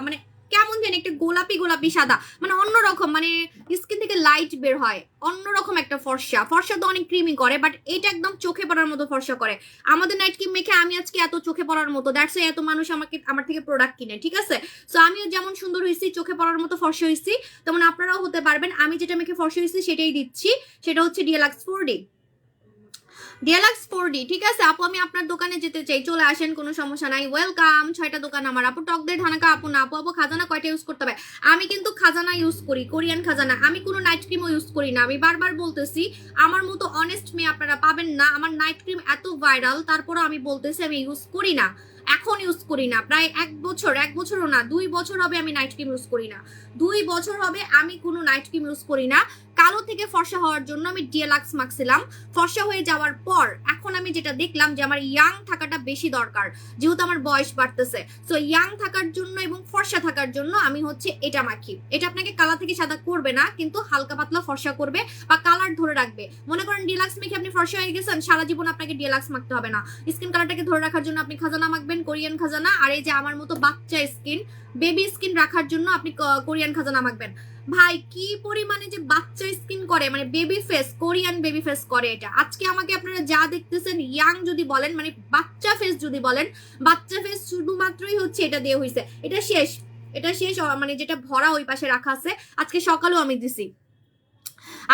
Speaker 1: মানে কেমন জানি একটা গোলাপি গোলাপি সাদা, মানে অন্যরকম, মানে স্কিন থেকে লাইট বের হয়, অন্যরকম একটা ফর্সা তো অনেক ক্রিমি করে, বাট এটা একদম চোখে পড়ার মতো ফর্সা করে। আমাদের নাইট ক্রিম মেখে আমি আজকে এত চোখে পড়ার মতো, দ্যাটস এত মানুষ আমার থেকে প্রোডাক্ট কিনে, ঠিক আছে? সো আমিও যেমন সুন্দর হয়েছি, চোখে পড়ার মতো ফর্সা হয়েছি, তেমন আপনারাও হতে পারবেন। আমি যেটা মেখে ফর্সা হয়েছি সেটাই দিচ্ছি, সেটা হচ্ছে ডিএলএক্স 4D। ডিএলএক্স 4D, ঠিক আছে আপু, আমি আপনার দোকানে যেতে চাই, চলে আসেন, কোনো সমস্যা নাই, ওয়েলকাম। 6টা দোকান আমার আপু। টক দই ঢানাকা আপু না আপু। আপু খাজানা কয়টা ইউজ করতে হবে? আমি কিন্তু খাজানা ইউজ করি, কোরিয়ান খাজানা। আমি কোনো নাইট ক্রিমও ইউজ করি না, আমি বারবার বলতেছি। আমার মতো অনেস্ট মেয়ে আপনারা পাবেন না। আমার নাইট ক্রিম এত ভাইরাল, তারপরও আমি বলতেছি আমি ইউজ করি না, এখন ইউজ করি না। প্রায় 1 বছরও না, 2 বছর হবে আমি নাইট ক্রিম ইউজ করি না। 2 বছর হবে আমি কোনো নাইট ক্রিম ইউজ করি না। কালো থেকে ফর্সা হওয়ার জন্য আমি ডিএলএক্স মাখছিলাম, ফর্সা হয়ে যাওয়ার পর এখন আমি যেটা দেখলাম যে আমার ইয়াং থাকাটা বেশি দরকার, যেহেতু আমার বয়স বাড়তেছে। সো ইয়াং থাকার জন্য এবং ফর্সা থাকার জন্য আমি হচ্ছে এটা মাখি। এটা আপনাকে কালা থেকে সাদা করবে না, কিন্তু হালকা পাতলা ফর্সা করবে বা কালার ধরে রাখবে। মনে করেন ডিএলএক্স মেখে আপনি ফর্সা হয়ে গেছেন, সারা জীবন আপনাকে ডিএলএক্স মাখতে হবে না। স্কিন কালারটাকে ধরে রাখার জন্য আপনি খাজানা মাখবেন, কোরিয়ান খাজানা। আর এই যে আমার মতো বাচ্চা স্কিন, বেবি স্কিন রাখার জন্য আপনি কোরিয়ান খাজানা মাখবেন। ভাই কি পরিমাণে যে বাচ্চা স্কিন করে, মানে baby face, Korean baby face করে এটা। আজকে আমাকে আপনারা যা দেখতেছেন ইয়াং যদি বলেন, মানে বাচ্চা ফেস যদি বলেন, বাচ্চা ফেস শুধুমাত্রই হচ্ছে এটা দিয়ে হইছে। এটা শেষ, এটা শেষ, মানে যেটা ভরা ওই পাশে রাখা আছে, আজকে সকালেও আমি দিছি।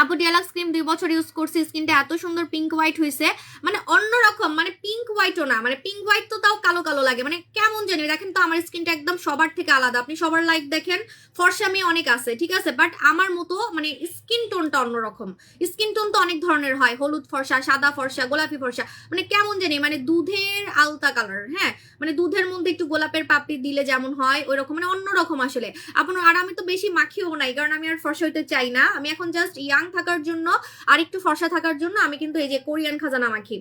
Speaker 1: আপু ডিএলএক্স ক্রিম 2 বছর ইউজ করছি, স্কিনটা এত সুন্দর পিঙ্ক হোয়াইট হয়েছে, মানে অন্যরকম, মানে পিঙ্ক হোয়াইটও না, মানে পিঙ্ক হোয়াইট তো তাও কালো কালো লাগে, মানে কেমন জানি। দেখেন তো আমার স্কিনটা একদম সবার থেকে আলাদা। আপনি সবার লাইক দেখেন, ফর্সা মেয়ে অনেক আছে, ঠিক আছে, বাট আমার মতো মানে স্কিন টোনটা অন্যরকম। স্কিন টোন তো অনেক ধরনের হয়, হলুদ ফর্সা, সাদা ফর্সা, গোলাপি ফর্সা, মানে কেমন জানি, মানে দুধের আলতা কালার, হ্যাঁ, মানে দুধের মধ্যে একটু গোলাপের পাপড়ি দিলে যেমন হয় ওই রকম, মানে অন্যরকম আসলে আপনার। আর আমি তো বেশি মাখিও নাই, কারণ আমি আর ফর্সা হইতে চাই না। আমি এখন জাস্ট ইয়াং থাকার জন্য আর একটু ফর্সা থাকার জন্য আমি কিন্তু এই যে কোরিয়ান খাজানা মাখি,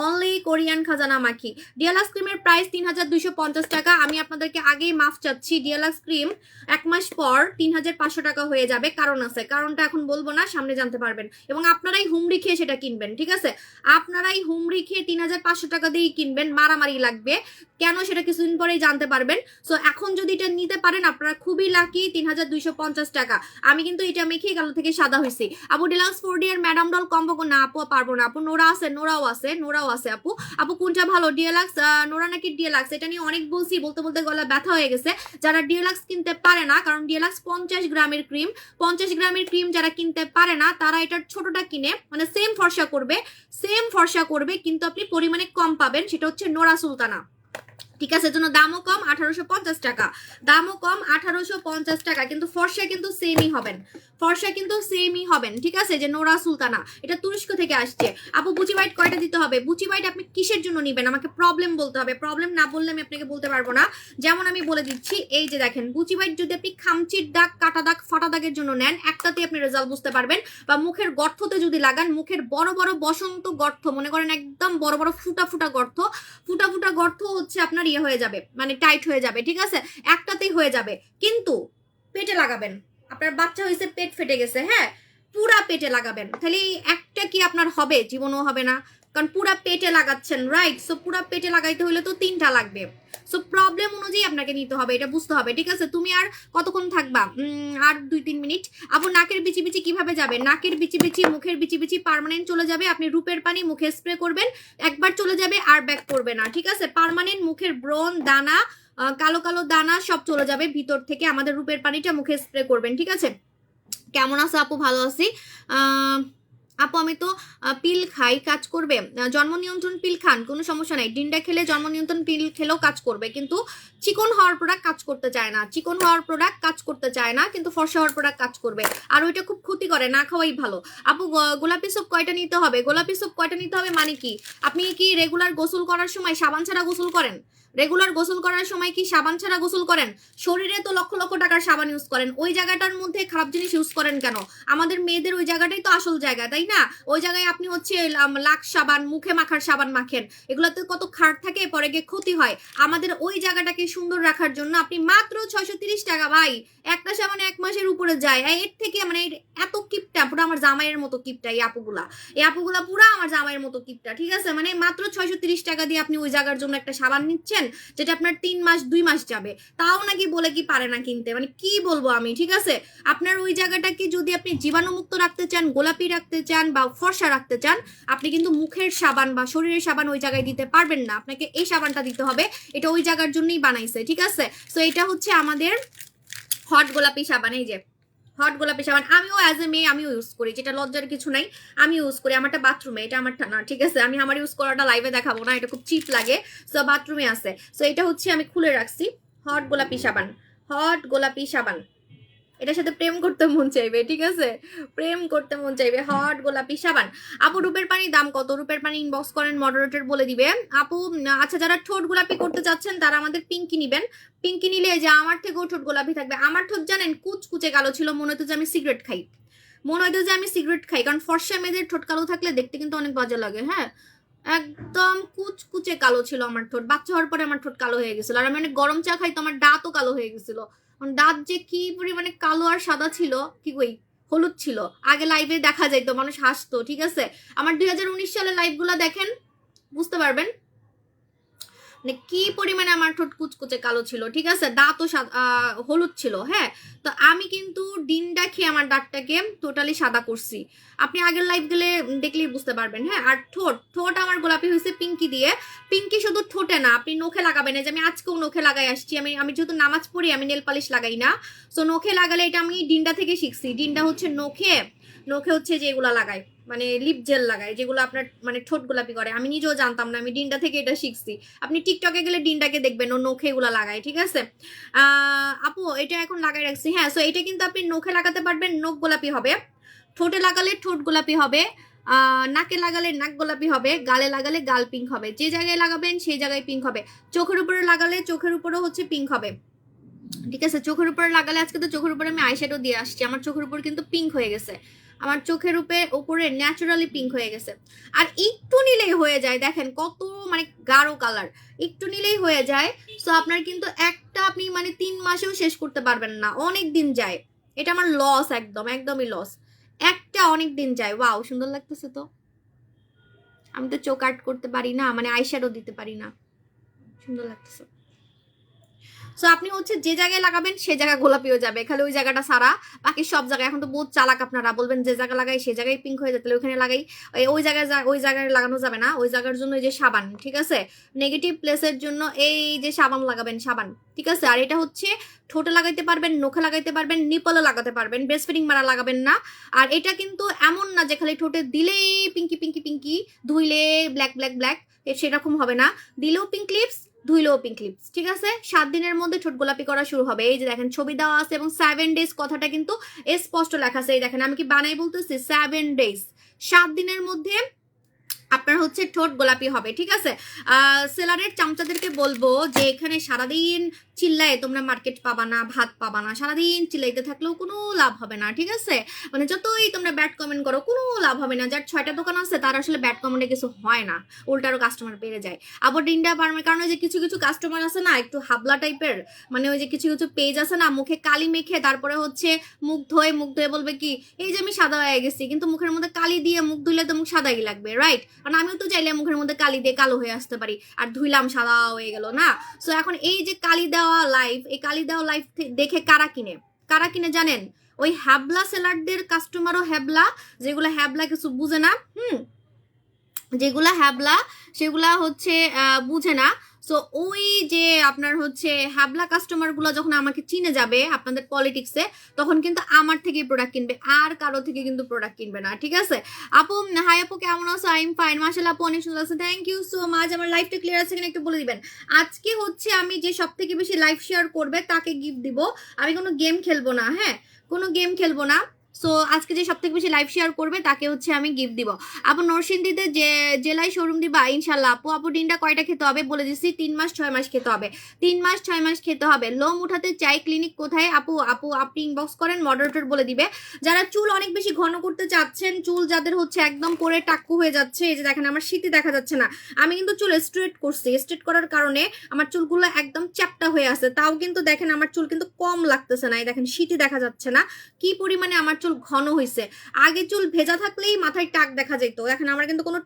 Speaker 1: অনলি কোরিয়ান খাজানা মাখি। ডিএলএক্স ক্রিমের প্রাইস 3250 টাকা। আমি আপনাদেরকে আগেই মাফ চাচ্ছি, ডিএলএক্স ক্রিম 1 মাস পর 3500 টাকা হয়ে যাবে। কারণ আছে, কারণটা এখন বলবো না, সামনে জানতে পারবেন। এবং আপনারাই হুমড়ি খেয়ে সেটা কিনবেন, ঠিক আছে, আপনারাই হুমড়ি খেয়ে 3500 টাকা দিয়েই কিনবেন, মারামারি লাগবে কেন সেটা কিছুদিন পরেই জানতে পারবেন। সো এখন যদি এটা নিতে পারেন আপনারা খুবই লাকি। 3250 টাকা। আমি কিন্তু এটা মেখে কালো থেকে সাদা হয়েছি। আপু ডিলাক্স 4D এর ম্যাডাম ডল কম্বো না আপু, পারবো না আপু। নোরা আছে, নোরাও আছে, নোরাও আছে আপু। আপু কোনটা ভালো, ডিএলএক্স নোরা নাকি ডিএলএক্স? এটা নিয়ে অনেক বলছি, বলতে বলতে গলা ব্যথা হয়ে গেছে। যারা ডিএলএক্স কিনতে পারে না, কারণ ডিএলএক্স 50 গ্রামের ক্রিম, 50 গ্রামের ক্রিম যারা কিনতে পারে না তারা এটার ছোটটা কিনে, মানে সেম ফর্সা করবে, কিন্তু আপনি পরিমাণে কম পাবেন। সেটা হচ্ছে নোরা সুলতানা, ঠিক আছে, জন্য দামও কম, 1850 টাকা, দামও কম 1850 টাকা, কিন্তু ফর্সা কিন্তু সেমই হবেন, ফর্সা কিন্তু সেমই হবেন, ঠিক আছে। যে নোরা সুলতানা, এটা তুরস্ক থেকে আসছে। আপু বুচি হোয়াইট কয়টা দিতে হবে? বুচি হোয়াইট আপনি কিসের জন্য নিবেন আমাকে প্রবলেম বলতে হবে, প্রবলেম না বললে আমি আপনাকে বলতে পারবো না। যেমন আমি বলে দিচ্ছি, এই যে দেখেন বুচি হোয়াইট যদি আপনি খামচির দাগ, কাটা দাগ, ফাটা দাগের জন্য নেন, একটাতে আপনি রেজাল্ট বুঝতে পারবেন। বা মুখের গর্ততে যদি লাগান, মুখের বড় বড় বসন্ত গর্ত, মনে করেন একদম বড় বড় ফুটা ফুটা গর্ত, ফুটা ফুটা গর্ত হচ্ছে আপনার ইয়ে হয়ে যাবে, মানে টাইট হয়ে যাবে, ঠিক আছে, একটাতেই হয়ে যাবে। কিন্তু পেটে লাগাবেন, আপনার বাচ্চা হয়েছে, পেট ফেটে গেছে, হ্যাঁ, পুরা পেটে লাগাবেন, তাহলে একটা কি আপনার হবে? জীবনও হবে না, কারণ পুরা পেটে লাগাচ্ছেন, রাইট। সো পুরা পেটে লাগাইতে হলে তো 3টা লাগবে। সো প্রবলেম অনুযায়ী আপনাকে নিতে হবে, এটা বুঝতে হবে, ঠিক আছে। তুমি আর কতক্ষণ থাকবা? আর 2-3 মিনিট। আপু নাকের বিচি বিচি কিভাবে যাবে? নাকের বিচি বিচি, মুখের বিচি বিচি পার্মানেন্ট চলে যাবে। আপনি রূপের পানি মুখে স্প্রে করবেন, একবার চলে যাবে আর ব্যাক করবে না, ঠিক আছে। পার্মানেন্ট মুখের ব্রণ, দানা, কালো কালো দানা সব চলে যাবে ভিতর থেকে। আমাদের রূপের পানিটা মুখে স্প্রে করবেন, ঠিক আছে। কেমন আছো আপু? ভালো আছি। আপু আমি তো পিল খাই, কাজ করবে? জন্ম নিয়ন্ত্রণ পিল খান, কোনো সমস্যা নাই। ডিন্ডা খেলে জন্ম নিয়ন্ত্রণ পিল খেলেও কাজ করবে, কিন্তু চিকন হওয়ার প্রোডাক্ট কাজ করতে চায় না, চিকন হওয়ার প্রোডাক্ট কাজ করতে চায় না, কিন্তু ফর্সা হওয়ার প্রোডাক্ট কাজ করবে। আর ওইটা খুব ক্ষতি করে, না খাওয়াই ভালো। আপু গোলাপি সোপ কয়টা নিতে হবে? গোলাপি সোপ কয়টা নিতে হবে মানে কি? আপনি কি রেগুলার গোসল করার সময় সাবান ছাড়া গোসল করেন? রেগুলার গোসল করার সময় কি সাবান ছাড়া গোসল করেন? শরীরে তো লক্ষ লক্ষ টাকার সাবান ইউজ করেন, ওই জায়গাটার মধ্যে খারাপ জিনিস ইউজ করেন কেন? আমাদের মেয়েদের ওই জায়গাটাই তো আসল জায়গা, তাই না? ওই জায়গায় আপনি হচ্ছে লাক্স সাবান, মুখে মাখার সাবান মাখেন, এগুলোতে কত খাট থাকে, পরে গিয়ে ক্ষতি হয়। আমাদের ওই জায়গাটাকে সুন্দর রাখার জন্য আপনি মাত্র 630 টাকা, ভাই একটা সাবান 1 মাসের উপরে যায়। এর থেকে মানে এত কিপটা, পুরো আমার জামাইয়ের মতো কিপটা এই আপুগুলা, পুরো আমার জামাইয়ের মতো কিপটা, ঠিক আছে। মানে মাত্র 630 টাকা দিয়ে আপনি ওই জায়গার জন্য একটা সাবান নিচ্ছেন, যেটা আপনার 3 মাস 2 মাস যাবে, তাও নাকি বলে কি পারে না কিনতে, মানে কি বলবো আমি, ঠিক আছে। আপনার ওই জায়গাটাকে যদি আপনি জীবাণুমুক্ত রাখতে চান, গোলাপি রাখতে চান বা ফর্সা রাখতে চান, আপনি কিন্তু মুখের সাবান বা শরীরের সাবান ওই জায়গায় দিতে পারবেন না, আপনাকে এই সাবানটা দিতে হবে, এটা ওই জায়গার জন্যই বানাইছে, ঠিক আছে। সো এটা হচ্ছে আমাদের হট গোলাপি সাবান, এই যে হট গোলাপি সাবান আমিও অ্যাজ এ মেয়ে আমিও ইউজ করি, যেটা লজ্জার কিছু নাই, আমি ইউজ করি। আমারটা বাথরুমে, এটা আমারটা না, ঠিক আছে? আমি আমার ইউজ করাটা লাইভে দেখাবো না, এটা খুব চিপ লাগে। সো বাথরুমে আছে। সো এটা হচ্ছে আমি খুলে রাখছি, হট গোলাপি সাবান, হট গোলাপি সাবান। এটার সাথে প্রেম করতে মন চাইবে, ঠিক আছে? প্রেম করতে মন চাইবে, হট গোলাপি সাবান। আপু রূপের পানির দাম কত? রূপের পানি ইনবক্স করেন, মডারেটর বলে দিবে। আপু আচ্ছা, যারা ঠোঁট গোলাপি করতে চাচ্ছেন তারা আমাদের পিঙ্কি নিবেন। পিঙ্কি নিলে যে আমার থেকেও ঠোঁট গোলাপি থাকবে। আমার ঠোঁট জানেন কুচকুচে কালো ছিল, মনে হতো যে আমি সিগারেট খাই, মনে হতো যে আমি সিগারেট খাই। কারণ ফর্সা মেয়েদের ঠোঁট কালো থাকলে দেখতে কিন্তু অনেক বাজে লাগে। হ্যাঁ, একদম কুচকুচে কালো ছিল আমার ঠোঁট। বাচ্চা হওয়ার পরে আমার ঠোঁট কালো হয়ে গেছিল। আর আমি অনেক গরম চা খাই তো আমার দাঁতও কালো হয়ে গেছিল। দাঁত যে কি পরিমানে কালো আর সাদা ছিল, কি কই, হলুদ ছিল। আগে লাইভে দেখা যাইতো, মানুষ হাসতো, ঠিক আছে? আমার 2019 সালের লাইভ গুলা দেখেন, বুঝতে পারবেন মানে কি পরিমাণে আমার ঠোঁট কুচকুচে কালো ছিল, ঠিক আছে? দাঁতও হলুদ ছিল। হ্যাঁ, তো আমি কিন্তু ডিমটা খেয়ে আমার দাঁতটাকে টোটালি সাদা করছি। আপনি আগের লাইভ গেলে দেখলেই বুঝতে পারবেন। হ্যাঁ, আর ঠোঁট ঠোঁট আমার গোলাপি হয়েছে পিঙ্কি দিয়ে। পিঙ্কি শুধু ঠোঁটে না, আপনি নখে লাগাবেন। যে আমি আজকেও নখে লাগাই আসছি। আমি যেহেতু নামাজ পড়ি, আমি নেল পালিশ লাগাই না। সো নখে লাগালে এটা আমি ডিন্ডা থেকে শিখছি। ডিন্ডা হচ্ছে নখে, নখে হচ্ছে যেগুলা লাগাই, মানে লিপ জেল লাগায়, যেগুলো আপনার মানে ঠোঁট গোলাপি করে। আমি নিজেও জানতাম না, আমি ডিন্ডা থেকে এটা শিখছি। আপনি টিকটকে গেলে ডিন্ডাকে দেখবেন ও নখে এগুলো লাগায়, ঠিক আছে? আপু এটা এখন লাগাই রাখছি। হ্যাঁ, সো এটা কিন্তু আপনি নখে লাগাতে পারবেন, নখ গোলাপি হবে। ঠোঁটে লাগালে ঠোঁট গোলাপি হবে, নাকে লাগালে নাক গোলাপি হবে, গালে লাগালে গাল পিঙ্ক হবে। যে জায়গায় লাগাবেন সেই জায়গায় পিঙ্ক হবে। চোখের উপরে লাগালে চোখের উপরেও হচ্ছে পিঙ্ক হবে, ঠিক আছে? চোখের উপরে লাগালে, আজকে তো চোখের উপরে আমি আইশ্যাডো দিয়ে আসছি, আমার চোখের উপর কিন্তু পিঙ্ক হয়ে গেছে। আমার চোখের উপরে ন্যাচারালি পিঙ্ক হয়ে গেছে। আর একটু নিলেই হয়ে যায়, দেখেন কত মানে গাঢ় কালার, একটু নিলেই হয়ে যায়। সো আপনার কিন্তু একটা আপনি মানে 3 মাসেও শেষ করতে পারবেন না, অনেক দিন যায়। এটা আমার লস, একদমই লস। একটা অনেক দিন যায়। ওয়াও, সুন্দর লাগতেছে তো। আমি তো চোখ আর্ট করতে পারি না, মানে আইশ্যাডো দিতে পারি না। সুন্দর লাগতেছে। সো আপনি হচ্ছে যে জায়গায় লাগাবেন সে জায়গা গোলাপি হয়ে যাবে, খালি ওই জায়গাটা সারা। বাকি সব জায়গায় এখন তো বহুত চালাক, আপনারা বলবেন যে জায়গা লাগাই সে জায়গায় পিঙ্ক হয়ে যেতে, ওইখানে লাগাই। ওই জায়গায় লাগানো যাবে না, ওই জায়গার জন্য এই যে সাবান, ঠিক আছে? নেগেটিভ প্লেসের জন্য এই যে সাবান লাগাবেন, সাবান, ঠিক আছে? আর এটা হচ্ছে ঠোঁটে লাগাইতে পারবেন, নখে লাগাইতে পারবেন, নিপলে লাগাতে পারবেন, ব্রেস্ট ফিডিং মারা লাগাবেন না। আর এটা কিন্তু এমন না যে খালি ঠোঁটে দিলেই পিঙ্কি পিঙ্কি পিঙ্কি, ধুইলে ব্ল্যাক ব্ল্যাক ব্ল্যাক, সেরকম হবে না। দিলেও পিঙ্ক লিপস, ধুইলেও পিঙ্ক লিপস, ঠিক আছে? 7 দিনের মধ্যে ঠোঁট গোলাপি করা শুরু হবে। এই যে দেখেন ছবি দেওয়া আছে, এবং 7 ডেজ কথাটা কিন্তু স্পষ্ট লেখা আছে। এই দেখেন, আমি কি বানাই বলতেছি? 7 ডেজ, 7 দিনের মধ্যে আপনার হচ্ছে ঠোঁট গোলাপি হবে, ঠিক আছে? সেলারের চামচাদেরকে বলবো যে এখানে সারাদিন চিল্লায় তোমরা মার্কেট পাবা না, ভাত পাবা না, সারাদিন চিল্লাইতে থাকলেও কোনো লাভ হবে না, ঠিক আছে? মানে যতই তোমরা ব্যাড কমেন্ট করো কোনো লাভ হবে না। যার 6টা দোকান আছে তার আসলে ব্যাড কমেন্টে কিছু হয় না, উল্টারও কাস্টমার বেড়ে যায়। আবার ডিন্ডা পারমের কারণে যে কিছু কিছু কাস্টমার আছে না একটু হাবলা টাইপের, মানে ওই যে কিছু কিছু পেজ আছে না মুখে কালি মেখে তারপরে হচ্ছে মুখ ধুয়ে বলবে কি এই যে আমি সাদা হয়ে গেছি, কিন্তু মুখের মধ্যে কালি দিয়ে মুখ ধুইলে তো মুখ সাদাই লাগবে, রাইট? কারণ আমিও তো চাইলে মুখের মধ্যে কালি দিয়ে কালো হয়ে আসতে পারি, আর ধুইলাম সাদা হয়ে গেল না। সো এখন এই যে কালি দেওয়া লাইভ, এই কালি দেওয়া লাইভ দেখে কারা কিনে জানেন? ওই হ্যাবলা সেলারদের কাস্টমারও হ্যাবলা, যেগুলো হ্যাবলা কিছু বুঝে না, যেগুলা হ্যাবলা সেগুলা হচ্ছে বুঝে না। সো ওই যে আপনার হচ্ছে হ্যাবলা কাস্টমার গুলো যখন আমাকে চিনে যাবে আপনাদের পলিটিক্সে, তখন কিন্তু আমার থেকে প্রোডাক্ট কিনবে, আর কারো থেকে কিন্তু প্রোডাক্ট কিনবে না, ঠিক আছে? আপু হাই আপু, কেমন আছো? আই এম ফাইন, মাশাআল্লাহ আপু অনেক সুন্দর আছে, থ্যাংক ইউ সো মাচ। আমার লাইফটা ক্লিয়ার আছে কিনা একটু বলে দিবেন। আজকে হচ্ছে আমি যে সব থেকে বেশি লাইভ শেয়ার করবে তাকে গিফট দিব। আমি কোনো গেম খেলবো না, হ্যাঁ, কোনো গেম খেলবো না। সো আজকে যে সব থেকে বেশি লাইভ শেয়ার করবে তাকে হচ্ছে আমি গিফট দিব। আপু নরসিংদীতে যে জেলায় শোরুম দিবা ইনশাল্লাহ। আপু ডিমটা কয়টা খেতে হবে বলে দিচ্ছি, 3 মাস 6 মাস খেতে হবে, 3 মাস 6 মাস খেতে হবে। লোম উঠাতে চাই, ক্লিনিক কোথায়? আপু আপনি ইনবক্স করেন, মডারেটর বলে দিবে। যারা চুল অনেক বেশি ঘন করতে চাচ্ছেন, চুল যাদের হচ্ছে একদম পরে টাক্কু হয়ে যাচ্ছে, এই যে দেখেন আমার শীতে দেখা যাচ্ছে না, আমি কিন্তু চুল স্ট্রেট করছি, স্ট্রেট করার কারণে আমার চুলগুলো একদম চ্যাপটা হয়ে আছে, তাও কিন্তু দেখেন আমার চুল কিন্তু কম লাগতেছে না। এই দেখেন শীতে দেখা যাচ্ছে না কি পরিমাণে আমার চুল ঘন হয়েছে। আগে চুল ভেজা থাকলেই মাথায় টাক দেখা যেত, এখন আমার কিন্তু কোনো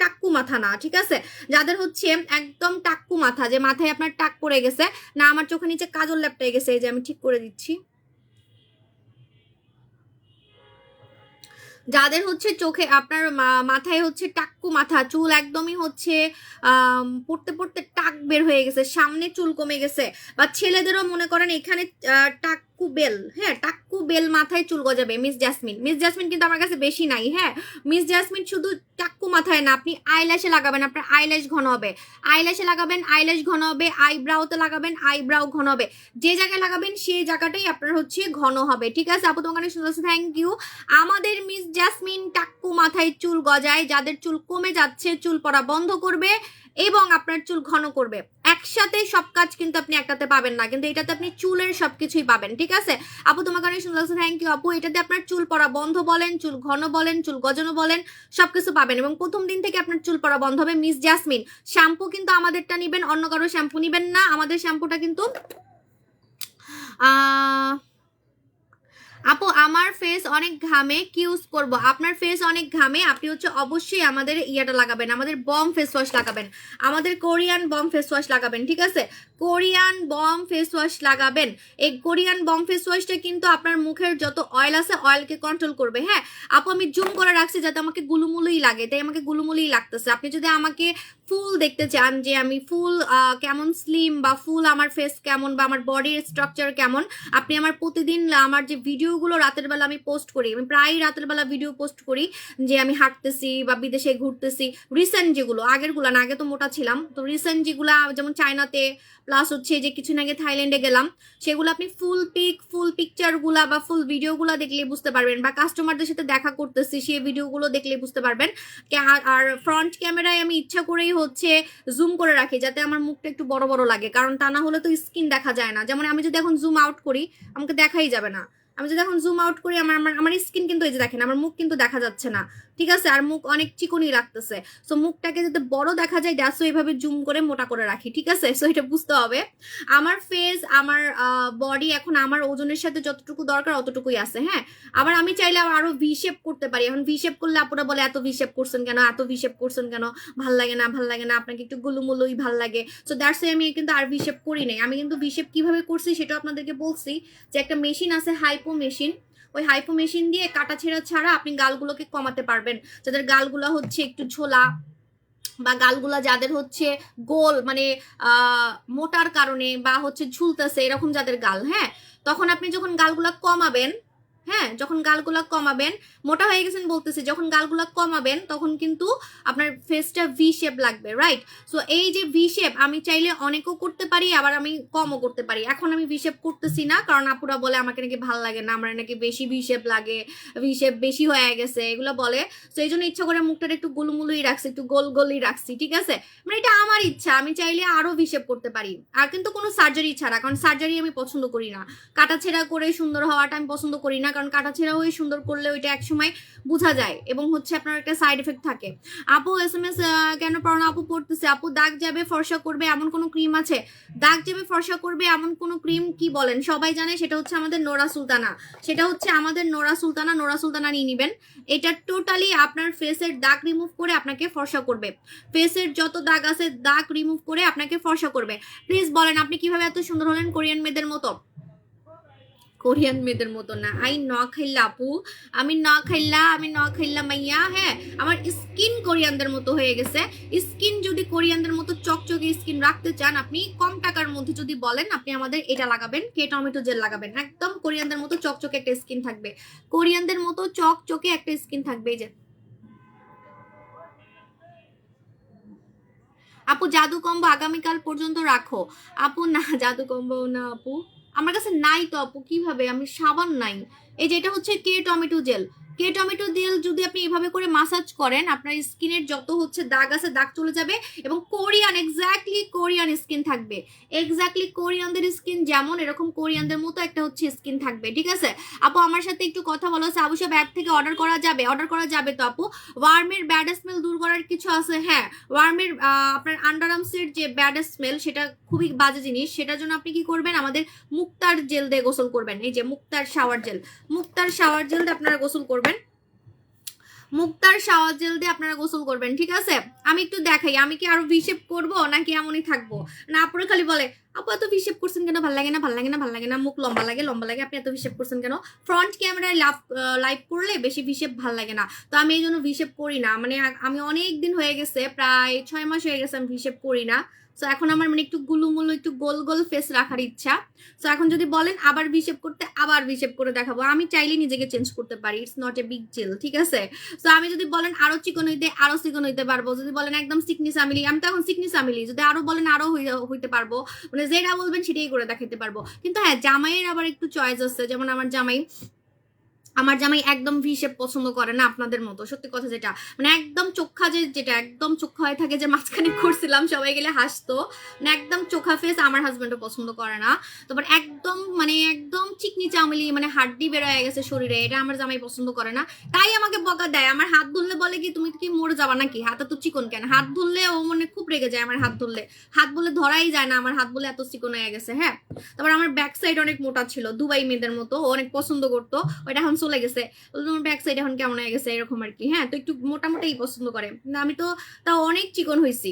Speaker 1: টাক্কু মাথা না, ঠিক আছে? যাদের হচ্ছে একদম টাক্কু মাথা, যে মাথায় আপনার টাক পড়ে গেছে না, আমার চোখের নিচে কাজল লেপটে গেছে, এই যে আমি ঠিক করে দিচ্ছি। যাদের হচ্ছে চোখে আপনার মাথায় হচ্ছে টাক্কু মাথা, চুল একদমই হচ্ছে পড়তে পড়তে টাক বের হয়ে গেছে, সামনে চুল কমে গেছে, বা ছেলেদেরও মনে করেন এখানে টাক টাক্কু বেল, হ্যাঁ টাক্কু বেল মাথায় চুল গজাবে মিস জাসমিন। মিস জাসমিন কিন্তু আমার কাছে বেশি নাই, হ্যাঁ মিস জাসমিন শুধু টাক্কু মাথায় না, আপনি আইল্যাশে লাগাবেন, আপনার আইল্যাশ ঘন হবে, আইল্যাশে লাগাবেন আইল্যাশ ঘন হবে, আইব্রাউতে লাগাবেন আইব্রাউ ঘন হবে, যে জায়গায় লাগাবেন সেই জায়গাটাই আপনার হচ্ছে ঘন হবে, ঠিক আছে আপু তোমাকে অনেক সুন্দর, থ্যাংক ইউ। আমাদের মিস জাসমিন টাক্কু মাথায় চুল গজায়, যাদের চুল কমে যাচ্ছে চুল পড়া বন্ধ করবে এবং আপনার চুল ঘন করবে। একসাথে সব কাজ কিন্তু আপনি একটাতে পাবেন না, কিন্তু এটাতে আপনি চুলের সবকিছুই পাবেন, ঠিক আছে আপু তোমাকে অনেক সুন্দর, থ্যাংক ইউ আপু। এটাতে আপনার চুল পড়া বন্ধ বলেন, চুল ঘন বলেন, চুল গজানো বলেন, সবকিছু পাবেন এবং প্রথম দিন থেকে আপনার চুল পড়া বন্ধ হবে। মিস জাসমিন শ্যাম্পু কিন্তু আমাদেরটা নিবেন, অন্য কারো শ্যাম্পু নিবেন না, আমাদের শ্যাম্পুটা কিন্তু আপু আমার ফেস অনেক ঘামে, কি ইউজ করবো? আপনার ফেস অনেক ঘামে, আপনি হচ্ছে অবশ্যই আমাদের ইয়াটা লাগাবেন, আমাদের বম ফেস ওয়াশ লাগাবেন, আমাদের কোরিয়ান বম ফেস ওয়াশ লাগাবেন, ঠিক আছে কোরিয়ান বম ফেস ওয়াশ লাগাবেন। এই কোরিয়ান বম ফেস ওয়াশটা কিন্তু আপনার মুখের যত অয়েল আছে অয়েলকে কন্ট্রোল করবে। হ্যাঁ আপু আমি জুম করে রাখছি যাতে আমাকে গুলুমুলুই লাগে, তাই আমাকে গুলুমুলুই লাগতেছে। আপনি যদি আমাকে ফুল দেখতে চান যে আমি ফুল কেমন স্লিম বা ফুল আমার ফেস কেমন বা আমার বডির স্ট্রাকচার কেমন, আপনি আমার প্রতিদিন আমার যে ভিডিওগুলো রাতের বেলা আমি পোস্ট করি, আমি প্রায় রাতের বেলা ভিডিও পোস্ট করি যে আমি হাঁটতেছি বা বিদেশে ঘুরতেছি, রিসেন্ট যেগুলো, আগেরগুলো না, আগে তো মোটা ছিলাম, তো রিসেন্ট যেগুলা যেমন চায়নাতে প্লাস হচ্ছে যে কিছুদিন আগে থাইল্যান্ডে গেলাম, সেগুলো আপনি ফুল পিকচারগুলা বা ফুল ভিডিওগুলো দেখলে বুঝতে পারবেন, বা কাস্টমারদের সাথে দেখা করতেছি সেই ভিডিওগুলো দেখলে বুঝতে পারবেন। আর ফ্রন্ট ক্যামেরায় আমি ইচ্ছা করেই হচ্ছে জুম করে রাখি যাতে আমার মুখটা একটু বড় বড় লাগে, কারণ তা না হলে তো স্কিন দেখা যায় না। যেমন আমি যদি এখন জুম আউট করি আমাকে দেখাই যাবে না, আমি যদি এখন জুম আউট করি আমার আমার আমার স্কিন কিন্তু এই যে দেখেন আমার মুখ কিন্তু দেখা যাচ্ছে না, ঠিক আছে আর মুখ অনেক চিকনি লাগতেছে। সো মুখটাকে যাতে বড় দেখা যায় দ্যাটস এইভাবে জুম করে মোটা করে রাখি, ঠিক আছে সো এটা বুঝতে হবে। আমার ফেস আমার বডি এখন আমার ওজনের সাথে যতটুকু দরকার অতটুকুই আছে, হ্যাঁ আবার আমি চাইলে আরো ভি শেপ করতে পারি। এখন ভি শেপ করলে আপুরা বলে এত ভি শেপ করছেন কেন, এত ভি শেপ করছেন কেন, ভাল লাগে না ভাল লাগে না, আপনাকে একটু গুলুমুলুই ভাল লাগে। সো দ্যাটস আমি কিন্তু আর ভি শেপ করি নাই। আমি কিন্তু ভি শেপ কিভাবে করছি সেটা আপনাদেরকে বলছি, যে একটা মেশিন আছে হাইপো মেশিন, ওই হাইপো মেশিন দিয়ে কাটা ছেঁড়া ছাড়া আপনি গালগুলোকে কমাতে পারবেন, যাদের গালগুলো হচ্ছে একটু ঝোলা বা গালগুলা যাদের হচ্ছে গোল মানে মোটার কারণে বা হচ্ছে ঝুলতেছে এরকম যাদের গাল, হ্যাঁ তখন আপনি যখন গালগুলা কমাবেন, হ্যাঁ যখন গালগুলা কমাবেন, মোটা হয়ে গেছেন বলতেছি, যখন গালগুলা কমাবেন তখন কিন্তু আপনার ফেসটা ভি শেপ লাগবে, রাইট। সো এই যে ভি শেপ আমি চাইলে অনেকও করতে পারি আবার আমি কমও করতে পারি। এখন আমি ভি শেপ করতেছি না কারণ আপুরা বলে আমাকে নাকি ভাল লাগে না, আমার নাকি বেশি ভি শেপ লাগে, ভি শেপ বেশি হয়ে গেছে এগুলো বলে। তো এই জন্য ইচ্ছা করে মুখটা একটু গুলুমুলুই রাখছি, একটু গোল গোলই রাখছি, ঠিক আছে মানে এটা আমার ইচ্ছা, আমি চাইলে আরো ভি শেপ করতে পারি, আর কিন্তু কোনো সার্জারি ছাড়া, কারণ সার্জারি আমি পছন্দ করি না, কাটাছেঁড়া করে সুন্দর হওয়াটা আমি পছন্দ করি না, কারণ কাটাছেঁড়া হয়ে সুন্দর করলে ওইটা একসময় বোঝা যায় এবং হচ্ছে আপনার একটা সাইড এফেক্ট থাকে। আপু SMS কেন পড়ানো? আপু পড়তেছে। আপু দাগ যাবে ফর্সা করবে এমন কোনো ক্রিম আছে? দাগ যাবে ফর্সা করবে এমন কোনো ক্রিম কি বলেন, সবাই জানে সেটা হচ্ছে আমাদের নোরা সুলতানা, সেটা হচ্ছে আমাদের নোরা সুলতানা, নোরা সুলতানা নিয়ে নিবেন। এটা টোটালি আপনার ফেসের দাগ রিমুভ করে আপনাকে ফর্সা করবে, ফেসের যত দাগ আছে দাগ রিমুভ করে আপনাকে ফর্সা করবে। প্লিজ বলেন আপনি কিভাবে এত সুন্দর হলেন কোরিয়ান মেয়েদের মতো? কোরিয়ান মেয়েদের মতো না, আই ন খাইলা আপু, আমি ন খাইলা মাইয়া, হ্যাঁ আমার স্কিন কোরিয়ানদের মতো হয়ে গেছে। স্কিন যদি কোরিয়ানদের মতো চকচকে স্কিন রাখতে চান আপনি কম টাকার মধ্যে যদি বলেন আপনি আমাদের এটা লাগাবেন, কে টমেটো জেল লাগাবেন, একদম কোরিয়ানদের মতো চকচকে একটা স্কিন থাকবে, কোরিয়ানদের মতো চকচকে একটা স্কিন থাকবে। এই যে আপু জাদু কম্বো আগামীকাল পর্যন্ত রাখো। আপু না জাদু কম্বো না আপু, আমার কাছে নাই তো আপু, কিভাবে, আমি সাবান নাই। এই যে এটা হচ্ছে কে টমেটো জেল, কে টমেটো জেল যদি আপনি এভাবে করে মাসাজ করেন আপনার স্কিনের যত হচ্ছে দাগ আছে দাগ চলে যাবে এবং কোরিয়ান এক্স্যাক্টলি কোরিয়ান স্কিন থাকবে, এক্স্যাক্টলি কোরিয়ানদের স্কিন যেমন এরকম কোরিয়ানদের মতো একটা হচ্ছে স্কিন থাকবে, ঠিক আছে আপু। আমার সাথে একটু কথা বলো, সাবু সব অ্যাপ থেকে অর্ডার করা যাবে? অর্ডার করা যাবে তো আপু। ওয়ার্মের ব্যাড স্মেল দূর করার কিছু আছে? হ্যাঁ ওয়ার্মের আপনার আন্ডারআর্মসের যে ব্যাড স্মেল সেটা খুবই বাজে জিনিস, সেটার জন্য আপনি কি করবেন আমাদের মুক্তার জেল দিয়ে গোসল করবেন, এই যে মুক্তার শাওয়ার জেল, মুক্তার শাওয়ার জেল দিয়ে আপনারা গোসল করবেন, মুক্তার শাওয়ার জেল দিয়ে আপনারা গোসল করবেন, ঠিক আছে। আমি একটু দেখাই আমি কি আরো ভিশেপ করবো নাকি এমনই থাকবো, না আপুরা খালি বলে আপু এত হিসেব করছেন কেন, ভাল লাগে না, ভাল লাগে না, ভাল লাগে না, মুখ লম্বা লাগে, লম্বা লাগে, আপনি এত হিসেব করছেন কেন? ফ্রন্ট ক্যামেরায় লাইভ করলে বেশি হিসেব ভাল লাগে না, তো আমি এই জন্য হিসেব করি না। মানে আমি অনেক দিন হয়ে গেছে, প্রায় 6 মাস হয়ে গেছে আমি হিসেব করি না। সো এখন আমার মানে একটু গুলুমুলু একটু গোল গোল ফেস রাখার ইচ্ছা। সো এখন যদি বলেন আবার হিসেব করতে, আবার হিসেব করে দেখাবো। আমি চাইলে নিজেকে চেঞ্জ করতে পারি, it's not a big deal, ঠিক আছে? সো আমি যদি বলেন আরো চিকন হইতে, আরো চিকন হইতে পারবো। যদি বলেন একদম সিকনি সামিলি, আমি তো এখন সিকনি সামিলি। যদি আরো বলেন আরো হইতে পারবো, মানে যেটা বলবেন সেটাই করে দেখাতে পারবো। কিন্তু হ্যাঁ, জামাইয়ের আবার একটু চয়েস আছে। যেমন আমার জামাই একদম ভি শেপ পছন্দ করে না আপনাদের মতো, সত্যি কথা যেটা, মানে একদম চোখা, যেটা একদম চোখা হয়ে থাকে, যে মাঝখানে করছিলাম সবাই গেলে হাসতো, মানে একদম চোখা ফেস আমার হাজবেন্ডও পছন্দ করে না। তারপর একদম মানে একদম চিকনি চামলি, মানে হাড্ডি বের হয়ে গেছে শরীরে, এটা আমার জামাই পছন্দ করে না। তাই আমাকে বকা দেয়। আমার হাত ধরলে বলে কি, তুমি কি মরে যাবা নাকি, হাতে তো চিকন কেন? হাত ধরলে ও মানে খুব রেগে যায়। আমার হাত ধরলে, হাত বলে ধরাই যায় না, আমার হাত বলে এত চিকন হয়ে গেছে। হ্যাঁ, তারপর আমার ব্যাক সাইড অনেক মোটা ছিল, দুবাই মেয়েদের মতো, ও অনেক পছন্দ করতো। ওইটা এখন চলে গেছে, তোমার ব্যাক সাইড এখন কেমন হয়ে গেছে এরকম আর কি। হ্যাঁ, তো একটু মোটামুটাই পছন্দ করে, আমি তো তাও অনেক চিকন হয়েছি।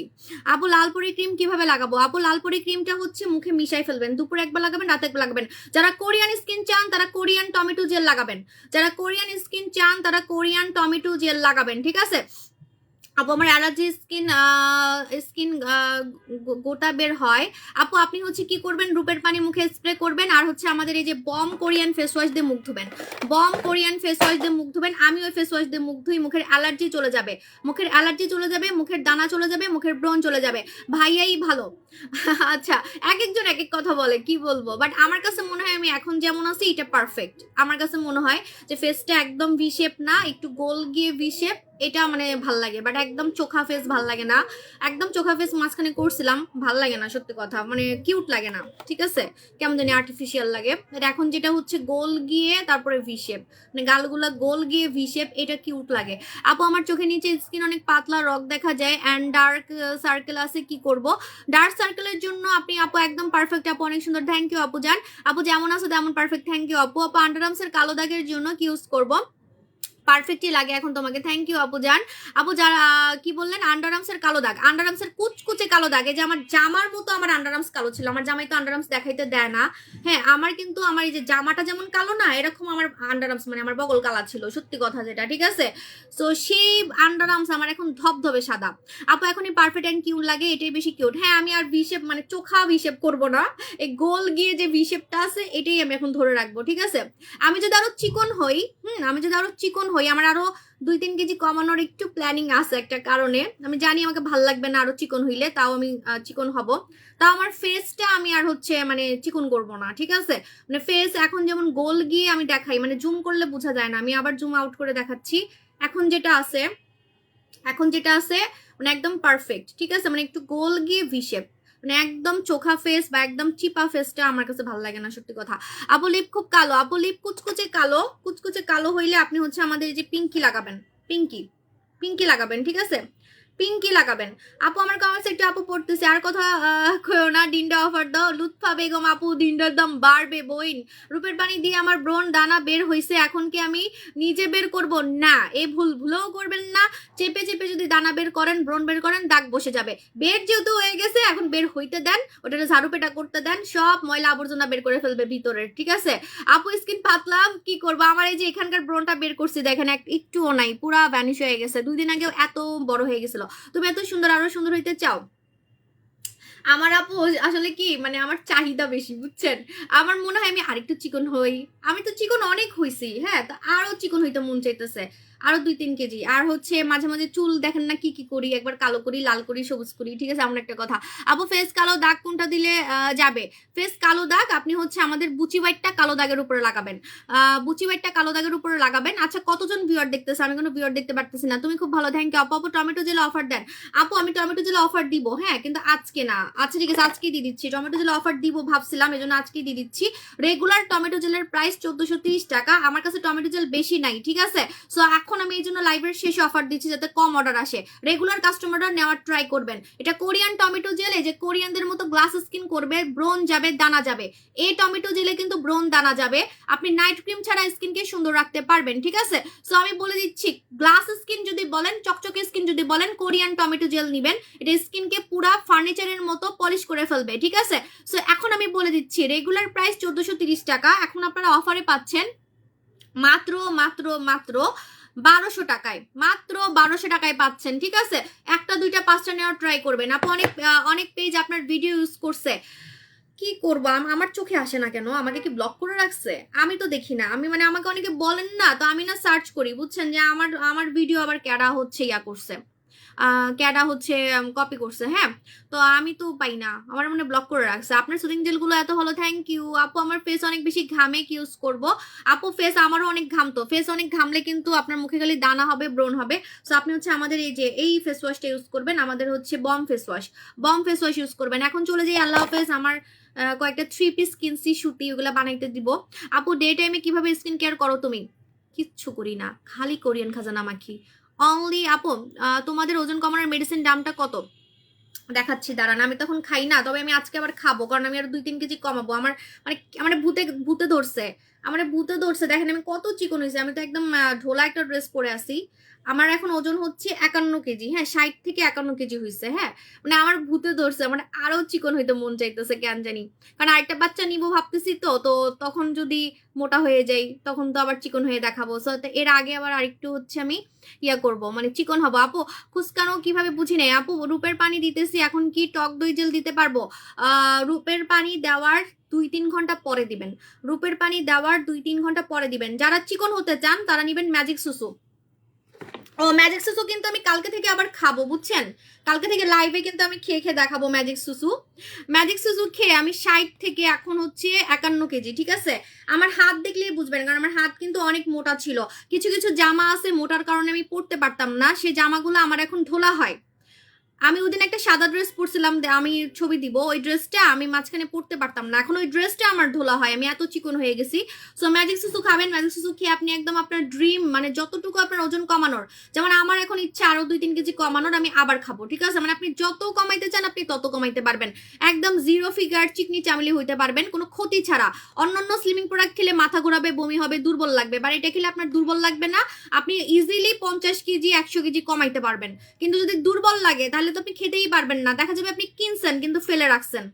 Speaker 1: আপু লালপরি ক্রিম কিভাবে লাগাবো? আপু লালপরি ক্রিমটা হচ্ছে মুখে মিশাই ফেলবেন, দুপুরে একবার লাগাবেন, রাতে একবার লাগাবেন। যারা কোরিয়ান স্কিন চান তারা কোরিয়ান টমেটো জেল লাগাবেন, যারা কোরিয়ান স্কিন চান তারা কোরিয়ান টমেটো জেল লাগাবেন, ঠিক আছে? আপু আমার অ্যালার্জি স্কিন গোটা বের হয়। আপু আপনি হচ্ছে কি করবেন, রূপের পানি মুখে স্প্রে করবেন, আর হচ্ছে আমাদের এই যে বম কোরিয়ান ফেস ওয়াশ দিয়ে মুখ ধুবেন, বম কোরিয়ান ফেস ওয়াশ দিয়ে মুখ ধুবেন। আমি ওই ফেস ওয়াশ দিয়ে মুখ ধুই, মুখের অ্যালার্জি চলে যাবে, মুখের অ্যালার্জি চলে যাবে, মুখের দানা চলে যাবে, মুখের ব্রণ চলে যাবে। ভাইয়াই ভালো। আচ্ছা, এক একজন এক এক কথা বলে, কি বলবো, বাট আমার কাছে মনে হয় আমি এখন যেমন আছি এটা পারফেক্ট। আমার কাছে মনে হয় যে ফেসটা একদম ভি শেপ না, একটু গোল গিয়ে ভি শেপ, এটা মানে ভাল লাগে। বাট একদম চোখা ফেস ভাল লাগে না, একদম চোখা ফেস মাঝখানে করছিলাম, ভাল লাগে না, সত্যি কথা, মানে কিউট লাগে না, ঠিক আছে? কেমন জানি আর্টিফিশিয়াল লাগে। এখন যেটা হচ্ছে গোল গিয়ে তারপরে ভি শেপ, মানে গালগুলা গোল গিয়ে ভি শেপ, এটা কিউট লাগে। আপু আমার চোখের নিচে স্কিন অনেক পাতলা, রগ দেখা যায়, অ্যান্ড ডার্ক সার্কেল আছে, কি করব? ডার্ক সার্কেলের জন্য আপনি আপু একদম পারফেক্ট আপু, অনেক সুন্দর, থ্যাংক ইউ আপু জান। আপু যেমন আছে তেমন পারফেক্ট, থ্যাংক ইউ আপু। আপু আন্ডারআর্মসের কালো দাগের জন্য কি ইউজ করব? পারফেক্টই লাগে এখন তোমাকে, থ্যাংক ইউ আপু জান। আপু যারা কি বললেন আন্ডারআর্মসের কালো দাগ, আন্ডারআর্মসের কুচকুচে কালো দাগ, এই যে আমার জামার মতো আমার আন্ডারআর্মস কালো ছিল। আমার জামাই তো আন্ডারআর্মস দেখাইতে দেয় না। হ্যাঁ, আমার কিন্তু আমার এই যে জামাটা যেমন কালো না, এরকম আমার আন্ডারআর্মস মানে আমার বগল কালা ছিল, সত্যি কথা যেটা, ঠিক আছে? সো সেই আন্ডারআর্মস আমার এখন ধবধবে সাদা। আপু এখন এই পারফেক্ট অ্যান্ড কিউট লাগে, এটাই বেশি কিউট। হ্যাঁ, আমি আর ভি শেপ মানে চোখা ভি শেপ করবো না, এই গোল গিয়ে যে ভি শেপটা আছে এটাই আমি এখন ধরে রাখবো, ঠিক আছে? আমি যদি আরো চিকন হই, আমি যদি আরো চিকন হই, আমার আরো 2-3 কেজি কমানোর একটু প্ল্যানিং আছে একটা কারণে। আমি জানি আমাকে ভাল লাগবে না আরো চিকন হইলে, তাও আমি চিকন হব। তাও আমার ফেসটা আমি আর হচ্ছে মানে চিকন করব না, ঠিক আছে? মানে ফেস এখন যেমন গোল গিয়ে আমি দেখাই, মানে জুম করলে বোঝা যায় না, আমি আবার জুম আউট করে দেখাচ্ছি। এখন যেটা আছে মানে একদম পারফেক্ট, ঠিক আছে? মানে একটু গোল গিয়ে ভি শেপ, মানে একদম চোখা ফেস বা একদম চিপা ফেসটা আমার কাছে ভালো লাগে না, সত্যি কথা। আপু লিপ খুব কালো, আপু লিপ কুচকুচে কালো, কুচকুচে কালো হইলে আপনি হচ্ছে আমাদের যে পিঙ্কি লাগাবেন, পিঙ্কি লাগাবেন, ঠিক আছে? পিঙ্কি লাগাবেন। আপু আমার কমেন্টস একটু আপু পড়তেছে, আর কথা কইও না, ডিন্ডা অফার দাও। লুৎফা বেগম আপু ডিন্ডার দাম বাড়বে বইন, রূপের পানি দিয়ে আমার ব্রণ দানা বের হইছে, এখন কি আমি নিজে বের করব? না, এই ভুলেও করবেন না। চেপে চেপে যদি দানা বের করেন, ব্রণ বের করেন, দাগ বসে যাবে। বের যেহেতু হয়ে গেছে, এখন বের হইতে দেন, ওটা ঝাড়ু পেটা করতে দেন, সব ময়লা আবর্জনা বের করে ফেলবে ভিতরের, ঠিক আছে? আপু স্কিন পাতলা, কি করবো? আমার এই যে এখানকার ব্রণটা বের করছি, দেখেন একটুও নাই, পুরা ভ্যানিশ হয়ে গেছে। 2 দিন আগেও এত বড় হয়ে গেছিল। তুমি এত সুন্দর, আরো সুন্দর হইতে চাও? আমার আপু আসলে কি মানে আমার চাহিদা বেশি, বুঝছেন? আমার মনে হয় আমি আরেকটু চিকন হই। আমি তো চিকন অনেক হইছি, হ্যাঁ, তো আরো চিকন হইতে মন চাইতেছে, আরো 2-3 কেজি। আর হচ্ছে মাঝে মাঝে চুল দেখেন না কি করি, একবার কালো করি, লাল করি, সবুজ করি, ঠিক আছে? এমন একটা কথা। আপু ফেস কালো দাগ কোনটা দিলে যাবে? ফেস কালো দাগ আপনি হচ্ছে আমাদের বুচি হোয়াইটটা কালো দাগের উপরে লাগাবেন, বুচি হোয়াইটটা কালো দাগের উপরে লাগাবেন। আচ্ছা, কতজন ভিউয়ার দেখতেছে? আমি কোনো ভিউয়ার দেখতে পারতেছি না। তুমি খুব ভালো, থ্যাংক ইউ আপু। আপু টমেটো জেলে অফার দেন। আপু আমি টমেটো জেলে অফার দিব, হ্যাঁ, কিন্তু আজকে না। আচ্ছা ঠিক আছে, আজকেই দিয়ে দিচ্ছি। টমেটো জেলে অফার দিব ভাবছিলাম, এজন্য আজকেই দিয়ে দিচ্ছি। রেগুলার টমেটো জেলের প্রাইস 1430 টাকা। আমার কাছে টমেটো জেল বেশি নাই, ঠিক আছে? সো এখন আমি এই জন্য লাইভের শেষে অফার দিচ্ছি যাতে কম অর্ডার আসে, রেগুলার কাস্টমাররা নেওয়ার ট্রাই করবেন। এটা কোরিয়ান টমেটো জেল, এই যে কোরিয়ানদের মতো গ্লাস স্কিন করবে, ব্রোন যাবে, দানা যাবে। এই টমেটো জেলে কিন্তু ব্রোন দানা যাবে, আপনি নাইট ক্রিম ছাড়া স্কিনকে সুন্দর রাখতে পারবেন, ঠিক আছে? সো আমি বলে দিচ্ছি, গ্লাস স্কিন যদি বলেন, চকচকে স্কিন যদি বলেন, কোরিয়ান টমেটো জেল নিবেন, এটা স্কিনকে পুরা ফার্নিচারের মতো পলিশ করে ফেলবে, ঠিক আছে? সো এখন আমি বলে দিচ্ছি, রেগুলার প্রাইস 1430 টাকা, এখন আপনারা অফারে পাচ্ছেন মাত্র মাত্র মাত্র 1200 টাকায়, মাত্র 1200 টাকায় পাচ্ছেন, ঠিক আছে? একটা দুইটা পাঁচটা নেওয়ার ট্রাই করবেন। আপু অনেক পেজ আপনার ভিডিও ইউজ করছে, কি করবো, আমার চোখে আসে না কেন? আমাকে কি ব্লক করে রাখছে? আমি তো দেখি না, আমি মানে আমাকে অনেকে বলেন না, তো আমি না সার্চ করি, বুঝছেন, যে আমার ভিডিও আবার ক্যাডা হচ্ছে ইয়া করছে, ক্যাডা হচ্ছে কপি করছে, হ্যাঁ, তো আমি তো পাই না, আমার মানে ব্লক করে রাখছে। আপনার সুদিং জেলগুলো এত ভালো, থ্যাংক ইউ আপু। আমার ফেস অনেক বেশি ঘামে, কি ইউজ করবো? আপু ফেস আমারও অনেক ঘামতো, ফেস অনেক ঘামলে কিন্তু আপনার মুখে খালি দানা হবে, ব্রণ হবে। সো আপনি হচ্ছে আমাদের এই যে এই ফেস ওয়াশটা ইউজ করবেন, আমাদের হচ্ছে বম ফেস ওয়াশ ইউজ করবেন। এখন চলে যাই, আল্লাহ হাফেজ। আমার কয়েকটা 3 পিস কিনছি সুতি, ওগুলা বানাইতে দিব। আপু ডে টাইমে কিভাবে স্কিন কেয়ার করো তুমি? কিচ্ছু করি না, খালি কোরিয়ান খাজানা মাখি অনলি। আপু তোমাদের ওজন কমানোর মেডিসিন দামটা কত? দেখাচ্ছি, দাঁড়ান, আমি তখন খাই না, তবে আমি আজকে আবার খাবো, কারণ আমি আর 2-3 কেজি কমাবো। আমার মানে আমার ভূতে ভূতে ধরছে, আমার ভূতে ধরছে। দেখেন আমি কত চিকন হয়েছে, আমি তো একদম ঢোলা একটা ড্রেস পরে আছি। আমার এখন ওজন হচ্ছে 51 কেজি, হ্যাঁ, 60 থেকে 51 কেজি হয়েছে, হ্যাঁ, মানে আমার ভূতে ধরছে, মানে আরো চিকন হইতে মন চাইতেছে কেন জানি, কারণ আরেকটা বাচ্চা নিবো ভাবতেছি, তো তো তখন যদি মোটা হয়ে যাই তখন তো আবার চিকন হয়ে দেখাবো। সো এর আগে আবার আরেকটু হচ্ছে আমি ইয়া করবো, মানে চিকন হবো। আপু কুসকানো কিভাবে বুঝি নেই? আপু রূপের পানি দিতেছি, এখন কি টক দই জেল দিতে পারবো? রূপের পানি দেওয়ার 2-3 ঘন্টা পরে দিবেন, রূপের পানি দেওয়ার 2-3 ঘন্টা পরে দিবেন। যারা চিকন হতে চান তারা নিবেন ম্যাজিক সুসু। ও ম্যাজিক সুসু কিন্তু আমি কালকে থেকে আবার খাবো, বুঝছেন, কালকে থেকে লাইভে কিন্তু আমি খেয়ে খেয়ে দেখাবো ম্যাজিক সুসু খেয়ে আমি 60 থেকে এখন হচ্ছে 51 কেজি, ঠিক আছে? আমার হাত দেখলেই বুঝবেন, কারণ আমার হাত কিন্তু অনেক মোটা ছিল। কিছু কিছু জামা আছে মোটার কারণে আমি পরতে পারতাম না, সেই জামাগুলো আমার এখন ঢোলা হয়। আমি ওইদিন একটা সাদা ড্রেস পরছিলাম, আমি ছবি দিব, ওই ড্রেসটা আমি মাঝখানে পরতে পারতাম না, এখন ওই ড্রেসটা আমার ধোলা হয়, আমি এত চিকন হয়ে গেছি। সো ম্যাজিক সুসু খাবেন, ম্যাজিক সুসু খেয়ে আপনি একদম আপনার ড্রিম, মানে যতটুকু আপনার ওজন কমানোর, যেমন আমার এখন ইচ্ছা আরো 2-3 কেজি কমানোর, আমি আবার খাবো, ঠিক আছে? মানে আপনি যত কমাইতে চান আপনি তত কমাইতে পারবেন, একদম জিরো ফিগার চিকনি চামলি হইতে পারবেন কোনো ক্ষতি ছাড়া। অন্যান্য স্লিমিং প্রোডাক্ট খেলে মাথা ঘোরাবে, বমি হবে, দুর্বল লাগবে, বাট এটা খেলে আপনার দুর্বল লাগবে না, আপনি ইজিলি 50 কেজি 100 কেজি কমাইতে পারবেন। কিন্তু যদি দুর্বল লাগে তাহলে তো আপনি খেতেই পারবেন না, দেখা যাবে আপনি কিনছেন কিন্তু ফেলে রাখছেন,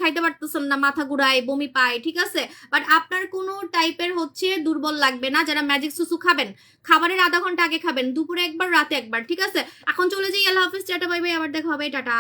Speaker 1: খাইতে পারতেছেন না, মাথা ঘুরায়, বমি পায়, ঠিক আছে? বাট আপনার কোনো টাইপের হচ্ছে দুর্বল লাগবে না যারা ম্যাজিক সুসু খাবেন। খাবারের আধা ঘন্টা আগে খাবেন, দুপুরে একবার, রাতে একবার, ঠিক আছে? এখন চলে যাই, আল্লাহ হাফিজ, টাটা বাই বাই, আবার দেখা হবে, টাটা।